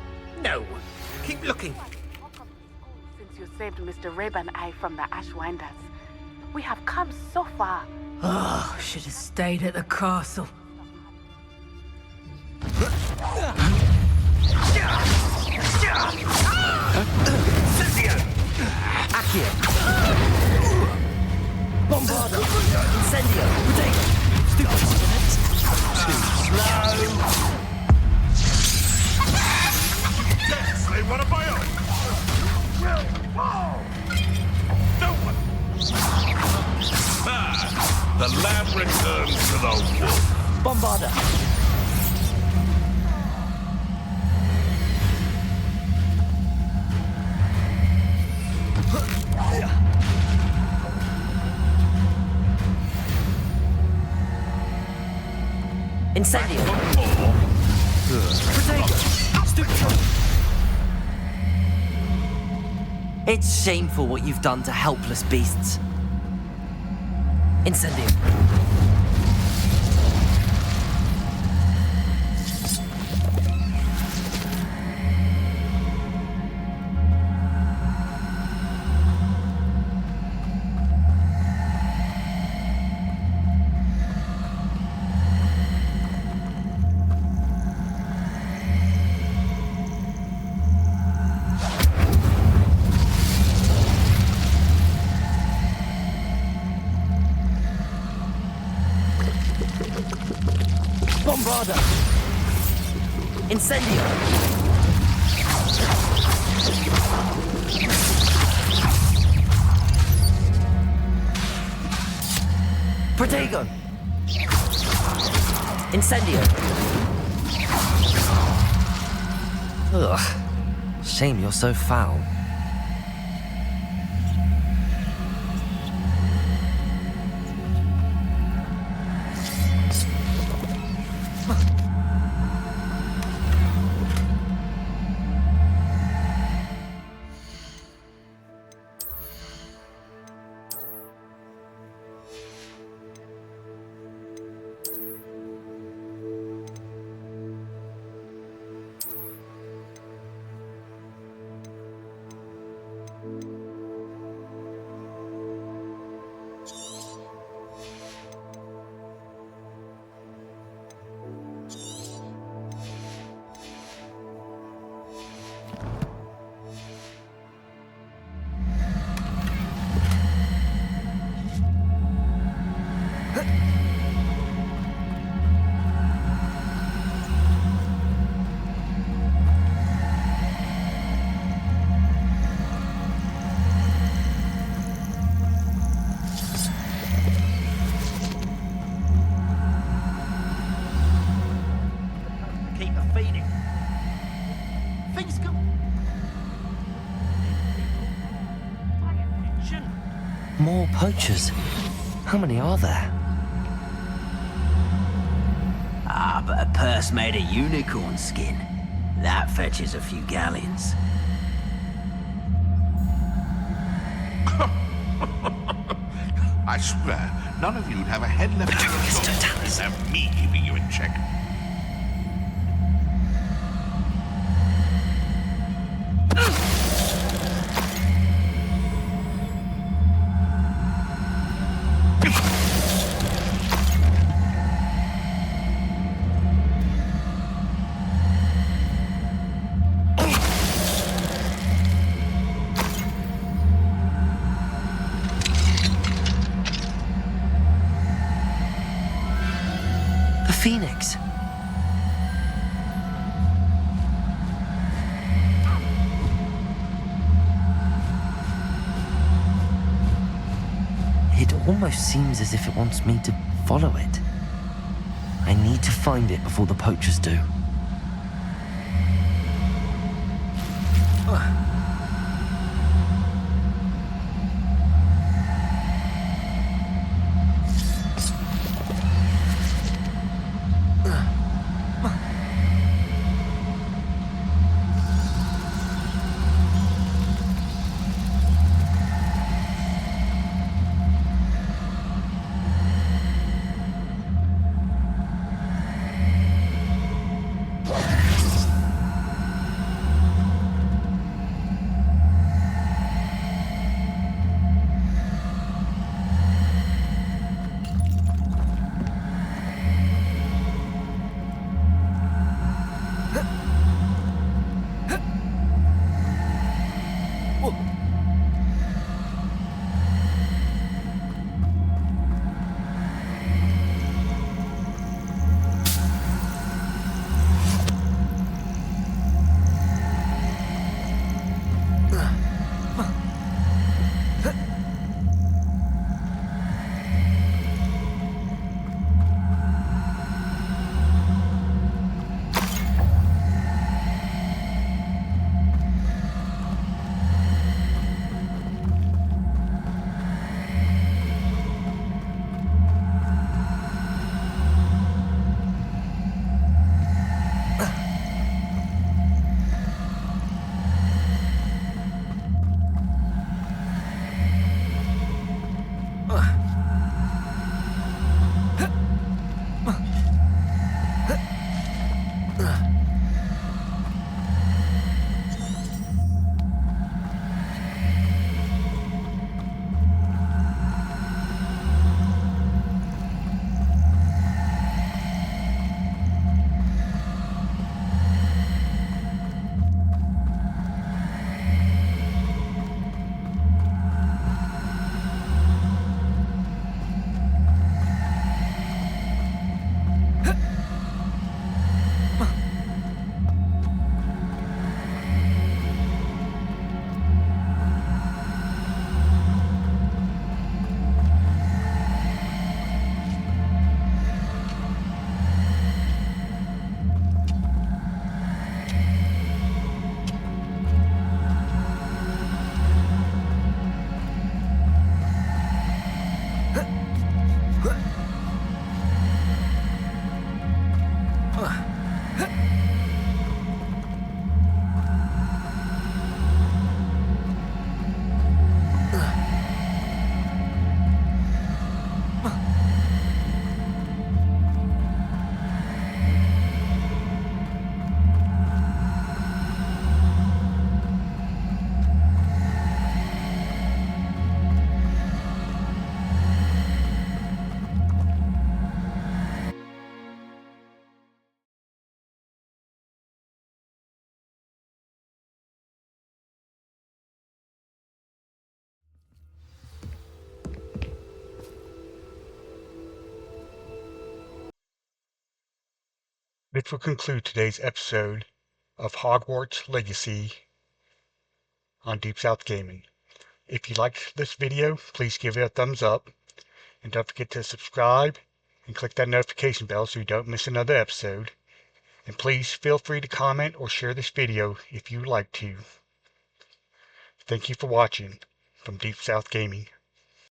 No. Keep looking. Since you saved Mr. Rib and I from the Ashwinders. We have come so far. Oh, should have stayed at the castle. Accio! Bombarda! Incendio! Protego! Stupid! Too slow! Yes, they want a bio! No one! The lamb returns to the wolf! Bombarda! Incendio! It's shameful what you've done to helpless beasts. Incendio! Bombarda! Incendio! Protego! Incendio! Ugh. Shame you're so foul. More poachers? How many are there? Ah, but a purse made of unicorn skin. That fetches a few galleons. I swear, none of you'd have a head left in your shoulders and have me keeping you in check. Phoenix. It almost seems as if it wants me to follow it. I need to find it before the poachers do. This will conclude today's episode of Hogwarts Legacy on Deep South Gaming. If you liked this video, please give it a thumbs up. And don't forget to subscribe and click that notification bell so you don't miss another episode. And please feel free to comment or share this video if you would like to. Thank you for watching from Deep South Gaming.